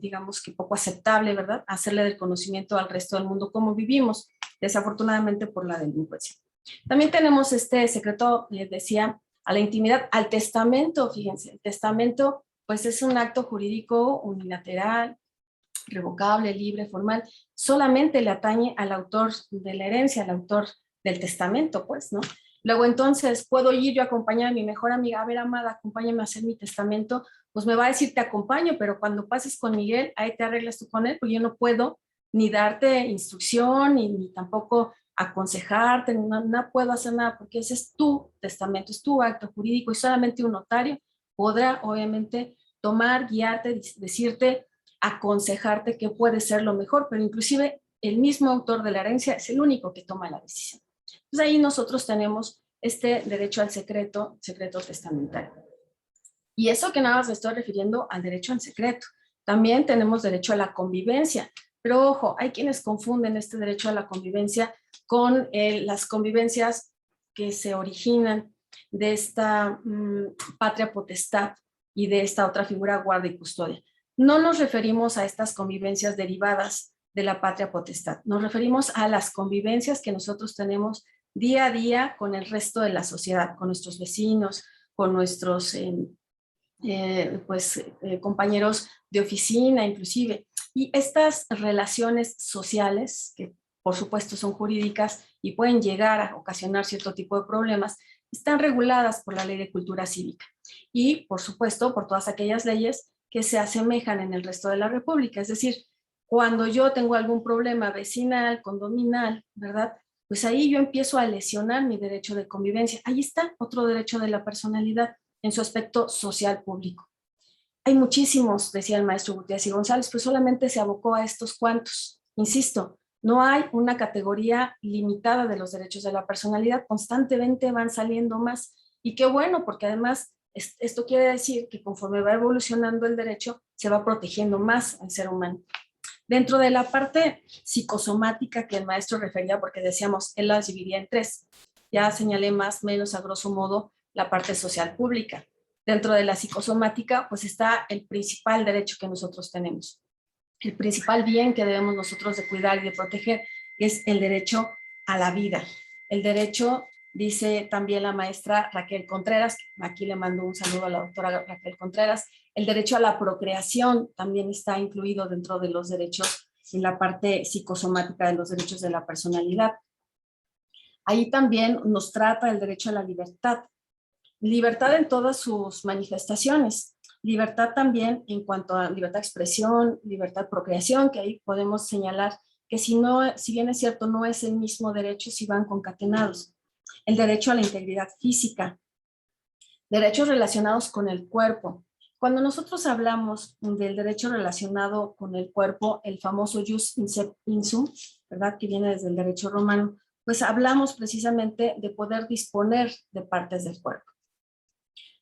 digamos que poco aceptable, ¿verdad? Hacerle del conocimiento al resto del mundo cómo vivimos, desafortunadamente por la delincuencia. También tenemos este secreto, les decía, a la intimidad, al testamento. Fíjense, el testamento pues es un acto jurídico unilateral, revocable, libre, formal, solamente le atañe al autor de la herencia, al autor del testamento, pues, ¿no? Luego entonces puedo ir yo a acompañar a mi mejor amiga, a ver, Amada, acompáñame a hacer mi testamento, pues me va a decir, te acompaño, pero cuando pases con Miguel, ahí te arreglas tú con él, porque yo no puedo ni darte instrucción, ni tampoco aconsejarte, no puedo hacer nada, porque ese es tu testamento, es tu acto jurídico, y solamente un notario podrá, obviamente, tomar, guiarte, decirte, aconsejarte qué puede ser lo mejor, pero inclusive el mismo autor de la herencia es el único que toma la decisión. Entonces ahí nosotros tenemos este derecho al secreto testamentario. Y eso que nada más me estoy refiriendo al derecho al secreto. También tenemos derecho a la convivencia, pero ojo, hay quienes confunden este derecho a la convivencia con las convivencias que se originan de esta patria potestad y de esta otra figura, guarda y custodia. No nos referimos a estas convivencias derivadas de la patria potestad, nos referimos a las convivencias que nosotros tenemos día a día con el resto de la sociedad, con nuestros vecinos, con nuestros compañeros de oficina inclusive. Y estas relaciones sociales, que por supuesto son jurídicas y pueden llegar a ocasionar cierto tipo de problemas, están reguladas por la Ley de Cultura Cívica y por supuesto por todas aquellas leyes que se asemejan en el resto de la República. Es decir, cuando yo tengo algún problema vecinal, condominal, ¿verdad? Pues ahí yo empiezo a lesionar mi derecho de convivencia. Ahí está otro derecho de la personalidad en su aspecto social público. Hay muchísimos, decía el maestro Gutiérrez y González, pero solamente se abocó a estos cuantos. Insisto, no hay una categoría limitada de los derechos de la personalidad, constantemente van saliendo más. Y qué bueno, porque además esto quiere decir que conforme va evolucionando el derecho, se va protegiendo más al ser humano. Dentro de la parte psicosomática que el maestro refería, porque decíamos, él las dividía en tres, ya señalé más o menos a grosso modo la parte social pública. Dentro de la psicosomática, pues está el principal derecho que nosotros tenemos. El principal bien que debemos nosotros de cuidar y de proteger es el derecho a la vida. El derecho, dice también la maestra Raquel Contreras, aquí le mando un saludo a la doctora Raquel Contreras, el derecho a la procreación también está incluido dentro de los derechos en la parte psicosomática de los derechos de la personalidad. Ahí también nos trata el derecho a la libertad. Libertad en todas sus manifestaciones. Libertad también en cuanto a libertad de expresión, libertad de procreación, que ahí podemos señalar que si bien es cierto, no es el mismo derecho si van concatenados. El derecho a la integridad física. Derechos relacionados con el cuerpo. Cuando nosotros hablamos del derecho relacionado con el cuerpo, el famoso jus insum, ¿verdad? Que viene desde el derecho romano, pues hablamos precisamente de poder disponer de partes del cuerpo.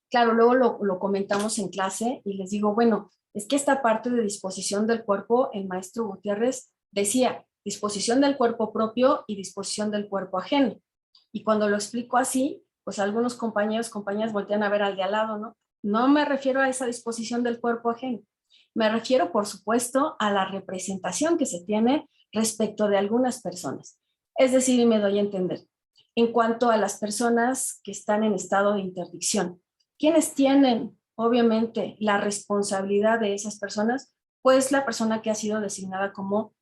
Claro, luego lo comentamos en clase y les digo, bueno, es que esta parte de disposición del cuerpo, el maestro Gutiérrez decía, disposición del cuerpo propio y disposición del cuerpo ajeno. Y cuando lo explico así, pues algunos compañeros, compañeras voltean a ver al de al lado, ¿no? No me refiero a esa disposición del cuerpo ajeno. Me refiero, por supuesto, a la representación que se tiene respecto de algunas personas. Es decir, y me doy a entender, en cuanto a las personas que están en estado de interdicción, ¿quiénes tienen, obviamente, la responsabilidad de esas personas? Pues la persona que ha sido designada como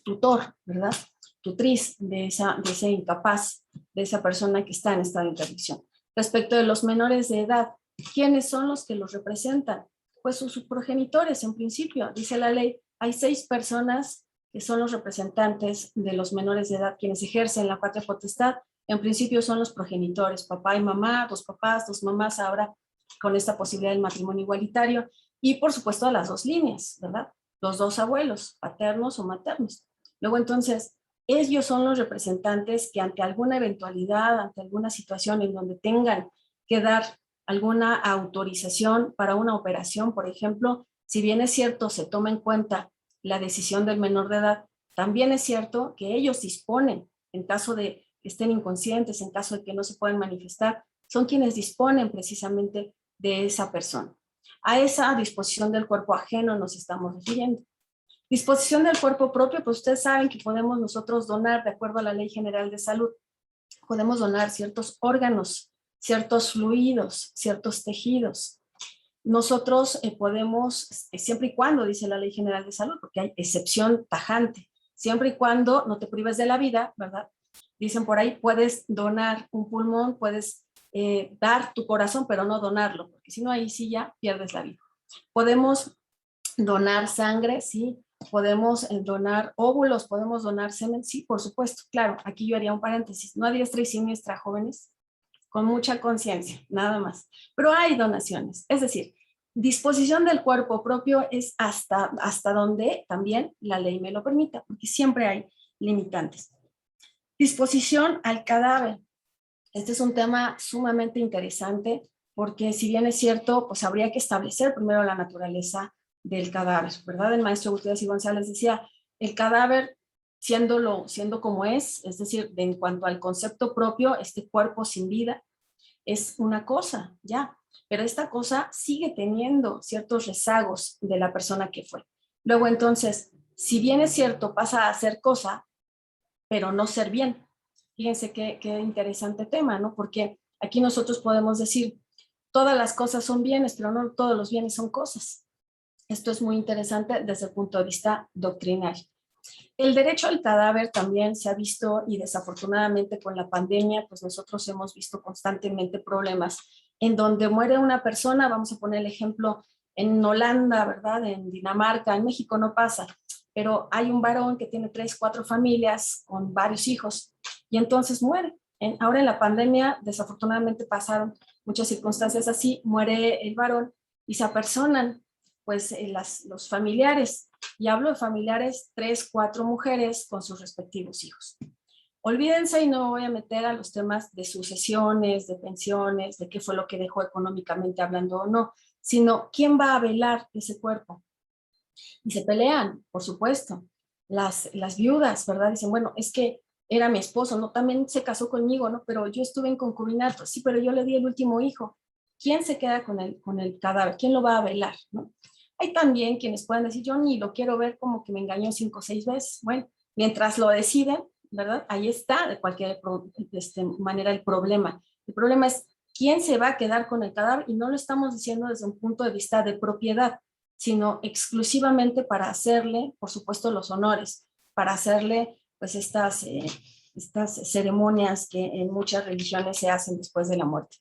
tutor, ¿verdad? Tutriz de ese incapaz, de esa persona que está en estado de interdicción. Respecto de los menores de edad, ¿quiénes son los que los representan? Pues sus progenitores, en principio, dice la ley, hay 6 personas que son los representantes de los menores de edad, quienes ejercen la patria potestad. En principio son los progenitores, papá y mamá, 2 papás, 2 mamás, ahora con esta posibilidad del matrimonio igualitario, y por supuesto las 2 líneas, ¿verdad? Los 2 abuelos, paternos o maternos. Luego entonces, ellos son los representantes que ante alguna eventualidad, ante alguna situación en donde tengan que dar alguna autorización para una operación, por ejemplo, si bien es cierto, se toma en cuenta la decisión del menor de edad, también es cierto que ellos disponen, en caso de que estén inconscientes, en caso de que no se puedan manifestar, son quienes disponen precisamente de esa persona. A esa disposición del cuerpo ajeno nos estamos refiriendo. Disposición del cuerpo propio, pues ustedes saben que podemos nosotros donar, de acuerdo a la Ley General de Salud, podemos donar ciertos órganos, ciertos fluidos, ciertos tejidos. Nosotros podemos, siempre y cuando, dice la Ley General de Salud, porque hay excepción tajante, siempre y cuando no te prives de la vida, ¿verdad? Dicen por ahí, puedes donar un pulmón, puedes dar tu corazón, pero no donarlo, porque si no, ahí sí ya pierdes la vida. Podemos donar sangre, sí. Podemos donar óvulos, podemos donar semen, sí, por supuesto, claro. Aquí yo haría un paréntesis, no a diestra y siniestra, jóvenes, con mucha conciencia, nada más. Pero hay donaciones, es decir, disposición del cuerpo propio es hasta donde también la ley me lo permita, porque siempre hay limitantes. Disposición al cadáver. Este es un tema sumamente interesante, porque si bien es cierto, pues habría que establecer primero la naturaleza del cadáver, ¿verdad? El maestro Gutiérrez y González decía, el cadáver siendo como es decir, en cuanto al concepto propio, este cuerpo sin vida es una cosa, ya, pero esta cosa sigue teniendo ciertos rezagos de la persona que fue. Luego entonces, si bien es cierto, pasa a ser cosa, pero no ser bien. Fíjense qué interesante tema, ¿no? Porque aquí nosotros podemos decir, todas las cosas son bienes, pero no todos los bienes son cosas. Esto es muy interesante desde el punto de vista doctrinario. El derecho al cadáver también se ha visto, y desafortunadamente con la pandemia, pues nosotros hemos visto constantemente problemas en donde muere una persona, vamos a poner el ejemplo en Holanda, ¿verdad? En Dinamarca, en México no pasa, pero hay un varón que tiene 3, 4 familias con varios hijos y entonces muere. Ahora en la pandemia, desafortunadamente pasaron muchas circunstancias así, muere el varón y se apersonan pues los familiares, y hablo de familiares, 3, 4 mujeres con sus respectivos hijos. Olvídense y no voy a meter a los temas de sucesiones, de pensiones, de qué fue lo que dejó económicamente hablando o no, sino quién va a velar ese cuerpo. Y se pelean, por supuesto, las viudas, ¿verdad? Dicen, bueno, es que era mi esposo, ¿no? También se casó conmigo, ¿no? Pero yo estuve en concubinato, sí, pero yo le di el último hijo. ¿Quién se queda con el cadáver? ¿Quién lo va a velar, no? Hay también quienes pueden decir, yo ni lo quiero ver, como que me engañó 5 o 6 veces. Bueno, mientras lo deciden, ¿verdad? Ahí está de cualquier manera el problema. El problema es quién se va a quedar con el cadáver, y no lo estamos diciendo desde un punto de vista de propiedad, sino exclusivamente para hacerle, por supuesto, los honores, para hacerle pues estas ceremonias que en muchas religiones se hacen después de la muerte.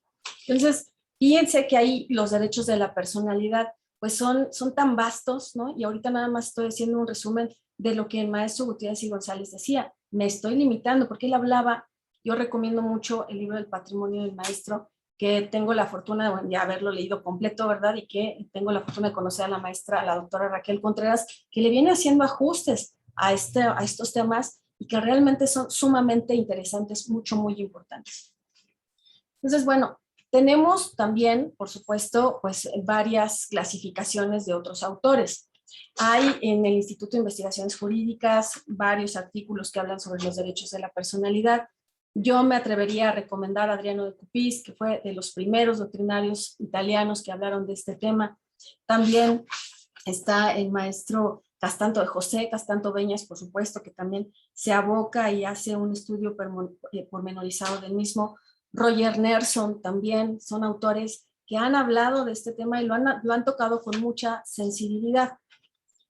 Entonces, fíjense que ahí los derechos de la personalidad pues son tan vastos, ¿no? Y ahorita nada más estoy haciendo un resumen de lo que el maestro Gutiérrez y González decía. Me estoy limitando porque él hablaba, yo recomiendo mucho el libro del patrimonio del maestro, que tengo la fortuna de haberlo leído completo, ¿verdad? Y que tengo la fortuna de conocer a la maestra, a la doctora Raquel Contreras, que le viene haciendo ajustes a estos temas y que realmente son sumamente interesantes, muy importantes. Entonces, bueno, tenemos también, por supuesto, pues varias clasificaciones de otros autores. Hay en el Instituto de Investigaciones Jurídicas varios artículos que hablan sobre los derechos de la personalidad. Yo me atrevería a recomendar a Adriano de Cupis, que fue de los primeros doctrinarios italianos que hablaron de este tema. También está el maestro Castanto de José, Castanto Beñas, por supuesto, que también se aboca y hace un estudio pormenorizado del mismo. Roger Nersson también son autores que han hablado de este tema y lo han tocado con mucha sensibilidad.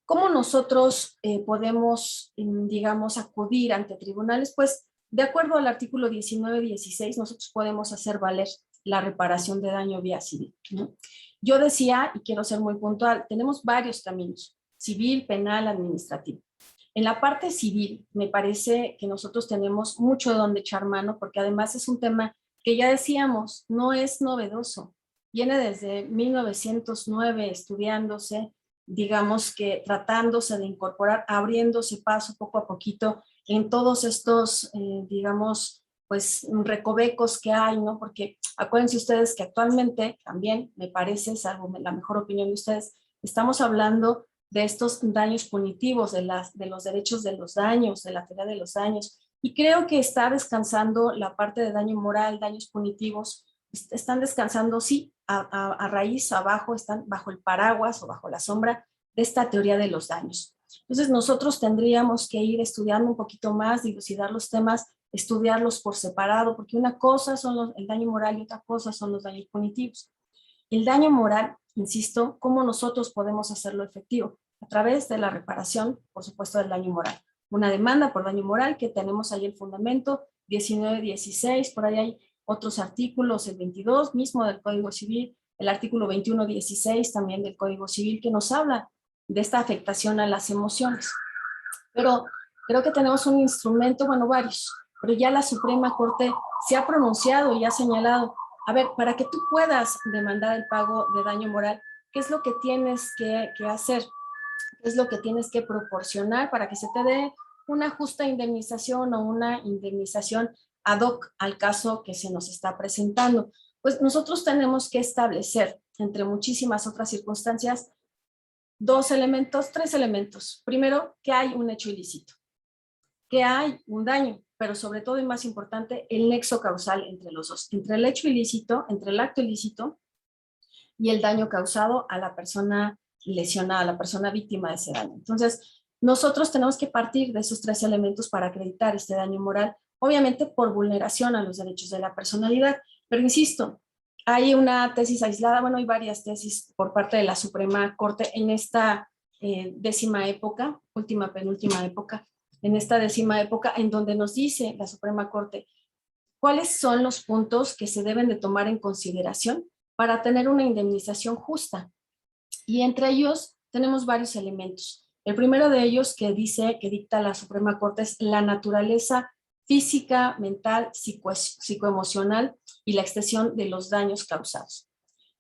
¿Cómo nosotros podemos, digamos, acudir ante tribunales? Pues, de acuerdo al artículo 19-16, nosotros podemos hacer valer la reparación de daño vía civil, ¿no? Yo decía, y quiero ser muy puntual, tenemos varios caminos, civil, penal, administrativo. En la parte civil, me parece que nosotros tenemos mucho de donde echar mano, porque además es un tema que ya decíamos, no es novedoso. Viene desde 1909 estudiándose, digamos que tratándose de incorporar, abriéndose paso poco a poquito en todos estos, digamos, pues recovecos que hay, ¿no? Porque acuérdense ustedes que actualmente también, me parece, salvo la mejor opinión de ustedes, estamos hablando de estos daños punitivos, de los derechos de los daños, de la teoría de los daños, y creo que está descansando la parte de daño moral, daños punitivos, están descansando, sí, a raíz, abajo, están bajo el paraguas o bajo la sombra de esta teoría de los daños. Entonces nosotros tendríamos que ir estudiando un poquito más, dilucidar los temas, estudiarlos por separado, porque una cosa son el daño moral y otra cosa son los daños punitivos. El daño moral, insisto, ¿cómo nosotros podemos hacerlo efectivo? A través de la reparación, por supuesto, del daño moral. Una demanda por daño moral que tenemos ahí el fundamento, 19-16, por ahí hay otros artículos, el 22 mismo del Código Civil, el artículo 21-16 también del Código Civil, que nos habla de esta afectación a las emociones. Pero creo que tenemos un instrumento, bueno, varios, pero ya la Suprema Corte se ha pronunciado y ha señalado, a ver, para que tú puedas demandar el pago de daño moral, ¿qué es lo que tienes que hacer? ¿Qué es lo que tienes que proporcionar para que se te dé una justa indemnización o una indemnización ad hoc al caso que se nos está presentando? Pues nosotros tenemos que establecer, entre muchísimas otras circunstancias, tres elementos. Primero, que hay un hecho ilícito, que hay un daño, pero sobre todo y más importante, el nexo causal entre los dos, entre el hecho ilícito, entre el acto ilícito y el daño causado a la persona lesionada, a la persona víctima de ese daño. Entonces, nosotros tenemos que partir de esos tres elementos para acreditar este daño moral, obviamente por vulneración a los derechos de la personalidad, pero insisto, hay una tesis aislada, bueno, hay varias tesis por parte de la Suprema Corte en esta décima época, penúltima época, en esta décima época, en donde nos dice la Suprema Corte cuáles son los puntos que se deben de tomar en consideración para tener una indemnización justa. Y entre ellos tenemos varios elementos. El primero de ellos que dicta la Suprema Corte es la naturaleza física, mental, psicoemocional y la extensión de los daños causados.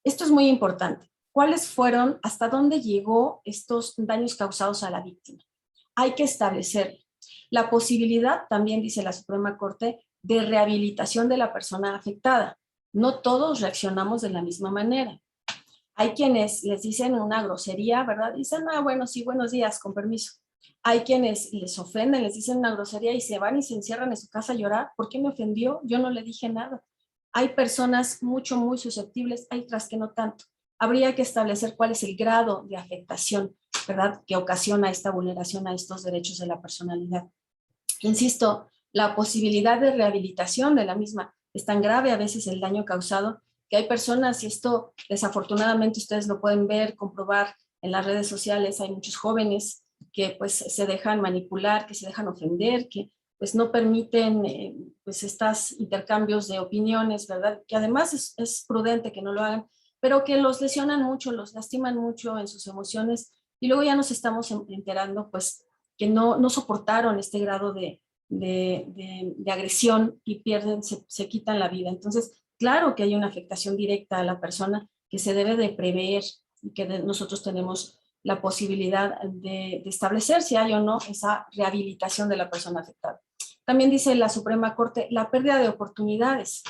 Esto es muy importante. ¿Cuáles fueron, hasta dónde llegó estos daños causados a la víctima? Hay que establecer la posibilidad, también dice la Suprema Corte, de rehabilitación de la persona afectada. No todos reaccionamos de la misma manera. Hay quienes les dicen una grosería, ¿verdad? Dicen, bueno, sí, buenos días, con permiso. Hay quienes les ofenden, les dicen una grosería y se van y se encierran en su casa a llorar. ¿Por qué me ofendió? Yo no le dije nada. Hay personas muy susceptibles, hay otras que no tanto. Habría que establecer cuál es el grado de afectación, ¿verdad?, que ocasiona esta vulneración a estos derechos de la personalidad. Insisto, la posibilidad de rehabilitación de la misma es tan grave a veces el daño causado que hay personas, y esto desafortunadamente ustedes lo pueden ver, comprobar en las redes sociales hay muchos jóvenes que pues se dejan manipular, que se dejan ofender, que pues no permiten pues estos intercambios de opiniones, ¿verdad? Que además es prudente que no lo hagan, pero que los lesionan mucho, los lastiman mucho en sus emociones, y luego ya nos estamos enterando pues que no soportaron este grado de agresión y pierden, se quitan la vida. Entonces, claro que hay una afectación directa a la persona que se debe de prever y que nosotros tenemos la posibilidad de establecer si hay o no esa rehabilitación de la persona afectada. También dice la Suprema Corte, la pérdida de oportunidades,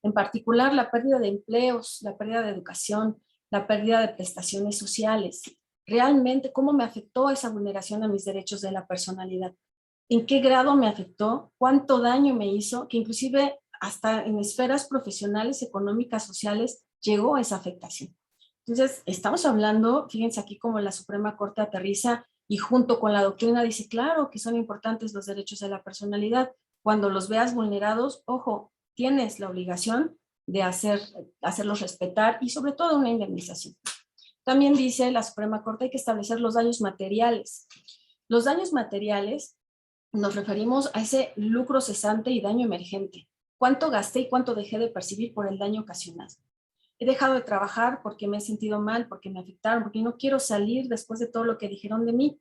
en particular la pérdida de empleos, la pérdida de educación, la pérdida de prestaciones sociales. Realmente, ¿cómo me afectó esa vulneración a mis derechos de la personalidad? ¿En qué grado me afectó? ¿Cuánto daño me hizo? Que inclusive hasta en esferas profesionales, económicas, sociales, llegó esa afectación. Entonces, estamos hablando, fíjense aquí como la Suprema Corte aterriza y junto con la doctrina dice, claro que son importantes los derechos de la personalidad. Cuando los veas vulnerados, ojo, tienes la obligación de hacerlos respetar y sobre todo una indemnización. También dice la Suprema Corte hay que establecer los daños materiales. Los daños materiales nos referimos a ese lucro cesante y daño emergente. ¿Cuánto gasté y cuánto dejé de percibir por el daño ocasionado? He dejado de trabajar porque me he sentido mal, porque me afectaron, porque no quiero salir después de todo lo que dijeron de mí.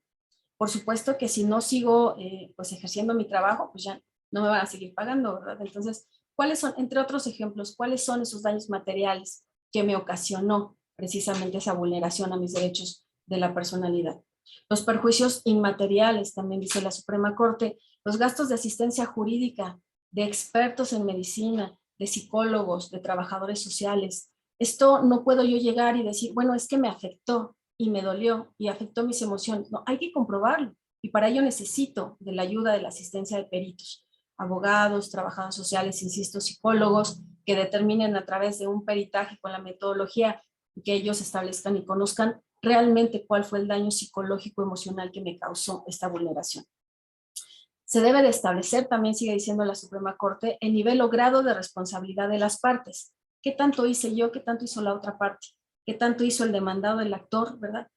Por supuesto que si no sigo pues ejerciendo mi trabajo, pues ya no me van a seguir pagando, ¿verdad? Entonces, ¿cuáles son, entre otros ejemplos, cuáles son esos daños materiales que me ocasionó precisamente esa vulneración a mis derechos de la personalidad? Los perjuicios inmateriales, también dice la Suprema Corte, los gastos de asistencia jurídica, de expertos en medicina, de psicólogos, de trabajadores sociales. Esto no puedo yo llegar y decir, bueno, es que me afectó y me dolió y afectó mis emociones. No, hay que comprobarlo. Y para ello necesito de la ayuda de la asistencia de peritos, abogados, trabajadores sociales, insisto, psicólogos, que determinen a través de un peritaje con la metodología que ellos establezcan y conozcan realmente cuál fue el daño psicológico emocional que me causó esta vulneración. Se debe de establecer, también sigue diciendo la Suprema Corte, el nivel o grado de responsabilidad de las partes. ¿Qué tanto hice yo? ¿Qué tanto hizo la otra parte? ¿Qué tanto hizo el demandado, el actor, verdad?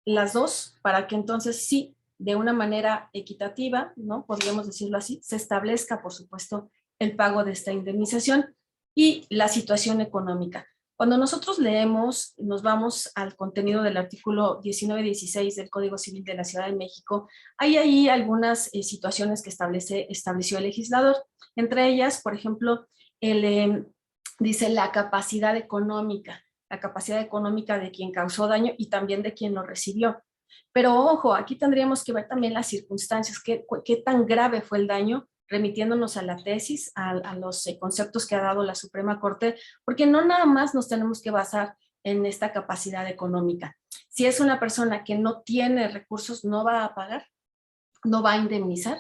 Las dos, para que entonces sí, de una manera equitativa, ¿no? Podríamos decirlo así, se establezca, por supuesto, el pago de esta indemnización y la situación económica. Cuando nosotros leemos, nos vamos al contenido del artículo 1916 del Código Civil de la Ciudad de México, hay ahí algunas situaciones que estableció el legislador. Entre ellas, por ejemplo, dice la capacidad económica de quien causó daño y también de quien lo recibió. Pero ojo, aquí tendríamos que ver también las circunstancias, qué tan grave fue el daño, remitiéndonos a la tesis, a los conceptos que ha dado la Suprema Corte, porque no nada más nos tenemos que basar en esta capacidad económica. Si es una persona que no tiene recursos, no va a pagar, no va a indemnizar.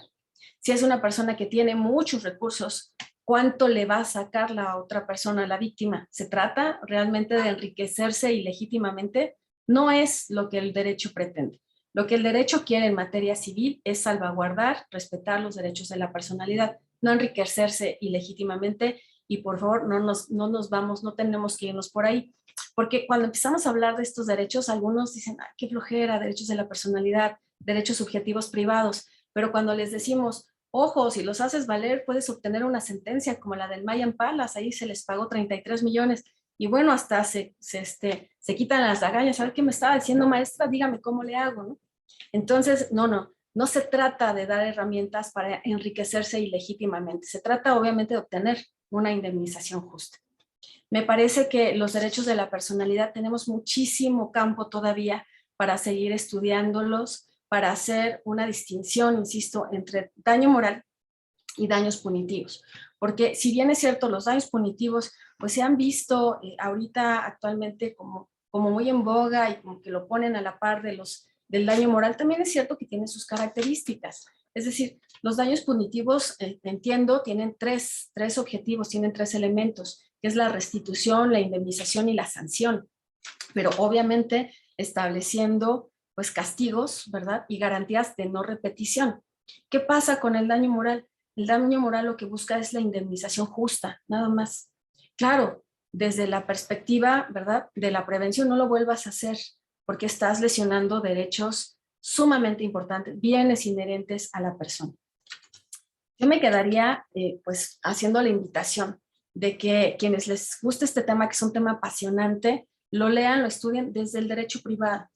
Si es una persona que tiene muchos recursos, ¿cuánto le va a sacar la otra persona, la víctima? ¿Se trata realmente de enriquecerse ilegítimamente? No es lo que el derecho pretende. Lo que el derecho quiere en materia civil es salvaguardar, respetar los derechos de la personalidad, no enriquecerse ilegítimamente, y por favor no tenemos que irnos por ahí, porque cuando empezamos a hablar de estos derechos, algunos dicen, ah, qué flojera, derechos de la personalidad, derechos subjetivos privados, pero cuando les decimos, ojo, si los haces valer, puedes obtener una sentencia como la del Mayan Palace, ahí se les pagó 33 millones, y bueno, hasta se quitan las agallas. ¿Sabe qué me estaba diciendo, maestra? Dígame cómo le hago, ¿no? Entonces, no se trata de dar herramientas para enriquecerse ilegítimamente, se trata obviamente de obtener una indemnización justa. Me parece que los derechos de la personalidad tenemos muchísimo campo todavía para seguir estudiándolos, para hacer una distinción, insisto, entre daño moral y daños punitivos. Porque si bien es cierto, los daños punitivos pues se han visto ahorita actualmente como muy en boga y como que lo ponen a la par del daño moral, también es cierto que tienen sus características. Es decir, los daños punitivos, entiendo, tienen tres objetivos, tienen tres elementos, que es la restitución, la indemnización y la sanción. Pero obviamente estableciendo pues castigos, ¿verdad? Y garantías de no repetición. ¿Qué pasa con el daño moral? El daño moral lo que busca es la indemnización justa, nada más. Claro, desde la perspectiva, ¿verdad?, de la prevención, no lo vuelvas a hacer, porque estás lesionando derechos sumamente importantes, bienes inherentes a la persona. Yo me quedaría pues haciendo la invitación de que quienes les guste este tema, que es un tema apasionante, lo lean, lo estudien desde el derecho privado,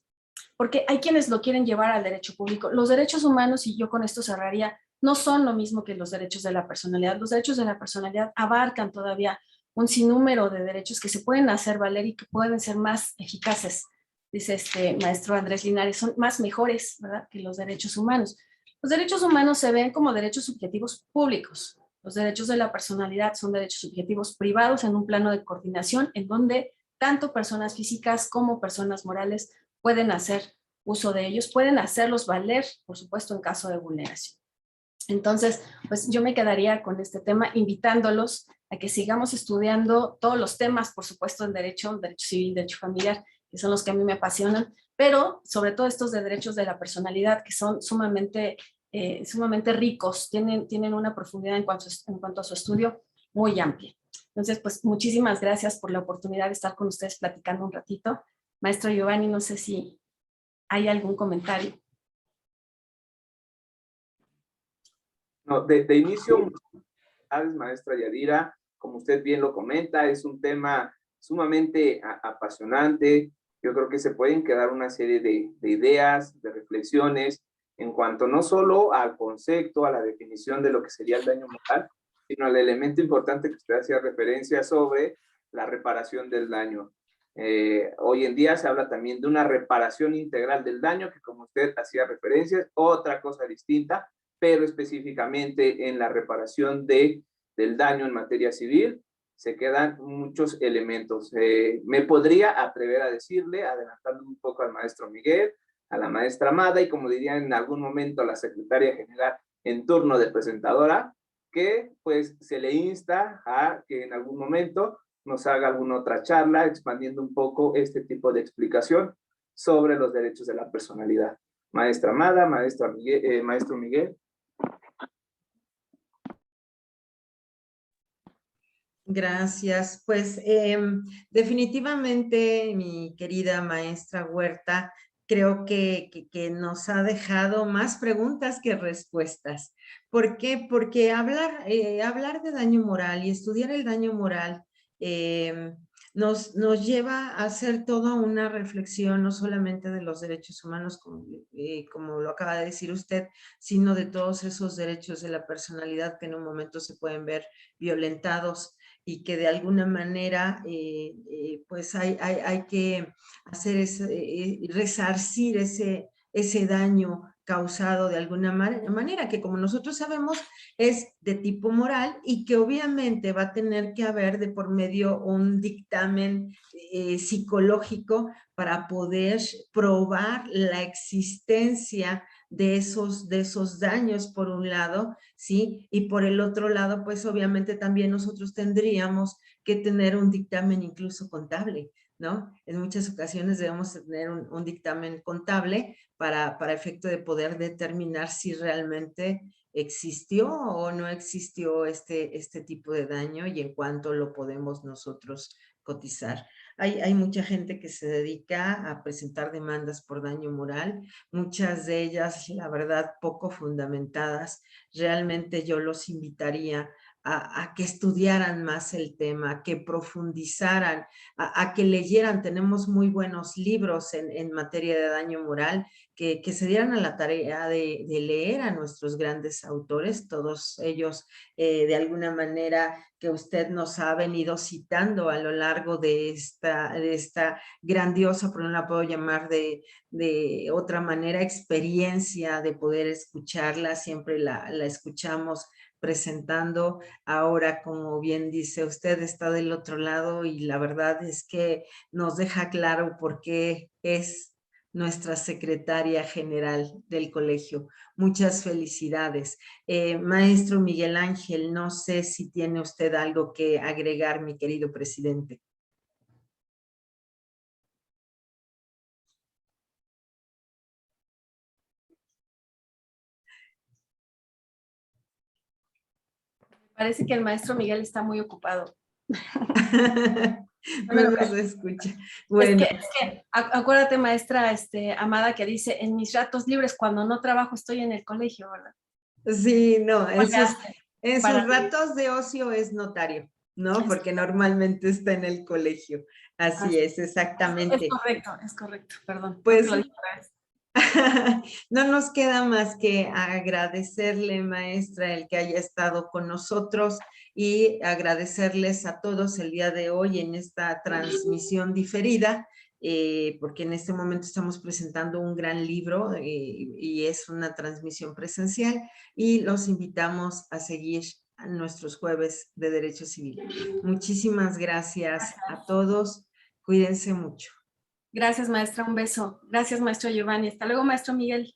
porque hay quienes lo quieren llevar al derecho público. Los derechos humanos, y yo con esto cerraría, no son lo mismo que los derechos de la personalidad. Los derechos de la personalidad abarcan todavía un sinnúmero de derechos que se pueden hacer valer y que pueden ser más eficaces, dice este maestro Andrés Linares, son más mejores, ¿verdad?, que los derechos humanos. Los derechos humanos se ven como derechos subjetivos públicos. Los derechos de la personalidad son derechos subjetivos privados en un plano de coordinación en donde tanto personas físicas como personas morales pueden hacer uso de ellos, pueden hacerlos valer, por supuesto, en caso de vulneración. Entonces, pues yo me quedaría con este tema invitándolos a que sigamos estudiando todos los temas, por supuesto, en derecho civil, derecho familiar, que son los que a mí me apasionan, pero sobre todo estos de derechos de la personalidad, que son sumamente ricos, tienen una profundidad en cuanto a su estudio muy amplia. Entonces, pues muchísimas gracias por la oportunidad de estar con ustedes platicando un ratito. Maestro Giovanni, no sé si hay algún comentario. No, de inicio, maestra Yadira, como usted bien lo comenta, es un tema sumamente apasionante. Yo creo que se pueden quedar una serie de ideas, de reflexiones, en cuanto no solo al concepto, a la definición de lo que sería el daño moral, sino al elemento importante que usted hacía referencia sobre la reparación del daño. Hoy en día se habla también de una reparación integral del daño, que como usted hacía referencia, es otra cosa distinta, pero específicamente en la reparación del daño en materia civil, se quedan muchos elementos. Me podría atrever a decirle, adelantando un poco al maestro Miguel, a la maestra Amada, y como diría en algún momento la secretaria general en turno de presentadora, que pues se le insta a que en algún momento nos haga alguna otra charla expandiendo un poco este tipo de explicación sobre los derechos de la personalidad. Maestra Amada, maestro Miguel. Gracias. Pues definitivamente, mi querida maestra Huerta, creo que nos ha dejado más preguntas que respuestas. ¿Por qué? Porque hablar de daño moral y estudiar el daño moral nos lleva a hacer toda una reflexión, no solamente de los derechos humanos, como lo acaba de decir usted, sino de todos esos derechos de la personalidad que en un momento se pueden ver violentados y que de alguna manera pues hay que hacer resarcir ese daño causado de alguna manera, que como nosotros sabemos es de tipo moral y que obviamente va a tener que haber de por medio un dictamen psicológico para poder probar la existencia de esos daños por un lado, ¿sí? Y por el otro lado, pues obviamente también nosotros tendríamos que tener un dictamen incluso contable, ¿no? En muchas ocasiones debemos tener un dictamen contable para efecto de poder determinar si realmente existió o no existió este tipo de daño y en cuánto lo podemos nosotros cotizar. Hay mucha gente que se dedica a presentar demandas por daño moral, muchas de ellas, la verdad, poco fundamentadas. Realmente yo los invitaría a que estudiaran más el tema, a que profundizaran, a que leyeran. Tenemos muy buenos libros en materia de daño moral, que se dieran a la tarea de leer a nuestros grandes autores, todos ellos de alguna manera que usted nos ha venido citando a lo largo de esta grandiosa, pero no la puedo llamar de otra manera, experiencia de poder escucharla. Siempre la escuchamos presentando. Ahora, como bien dice usted, está del otro lado y la verdad es que nos deja claro por qué es nuestra secretaria general del colegio. Muchas felicidades. Maestro Miguel Ángel, no sé si tiene usted algo que agregar, mi querido presidente. Parece que el maestro Miguel está muy ocupado. No nos escucha. Bueno. Es que acuérdate, maestra Amada, que dice, en mis ratos libres, cuando no trabajo, estoy en el colegio, ¿verdad? Sí, no, en para sus ratos de ocio es notario, ¿no? Porque normalmente está en el colegio. Así es, exactamente. Es correcto, perdón. Pues Lo dije otra vez. no nos queda más que agradecerle, maestra, el que haya estado con nosotros y agradecerles a todos el día de hoy en esta transmisión diferida, porque en este momento estamos presentando un gran libro y es una transmisión presencial y los invitamos a seguir a nuestros jueves de Derecho Civil. Muchísimas gracias a todos. Cuídense mucho. Gracias, maestra. Un beso. Gracias, maestro Giovanni. Hasta luego, maestro Miguel.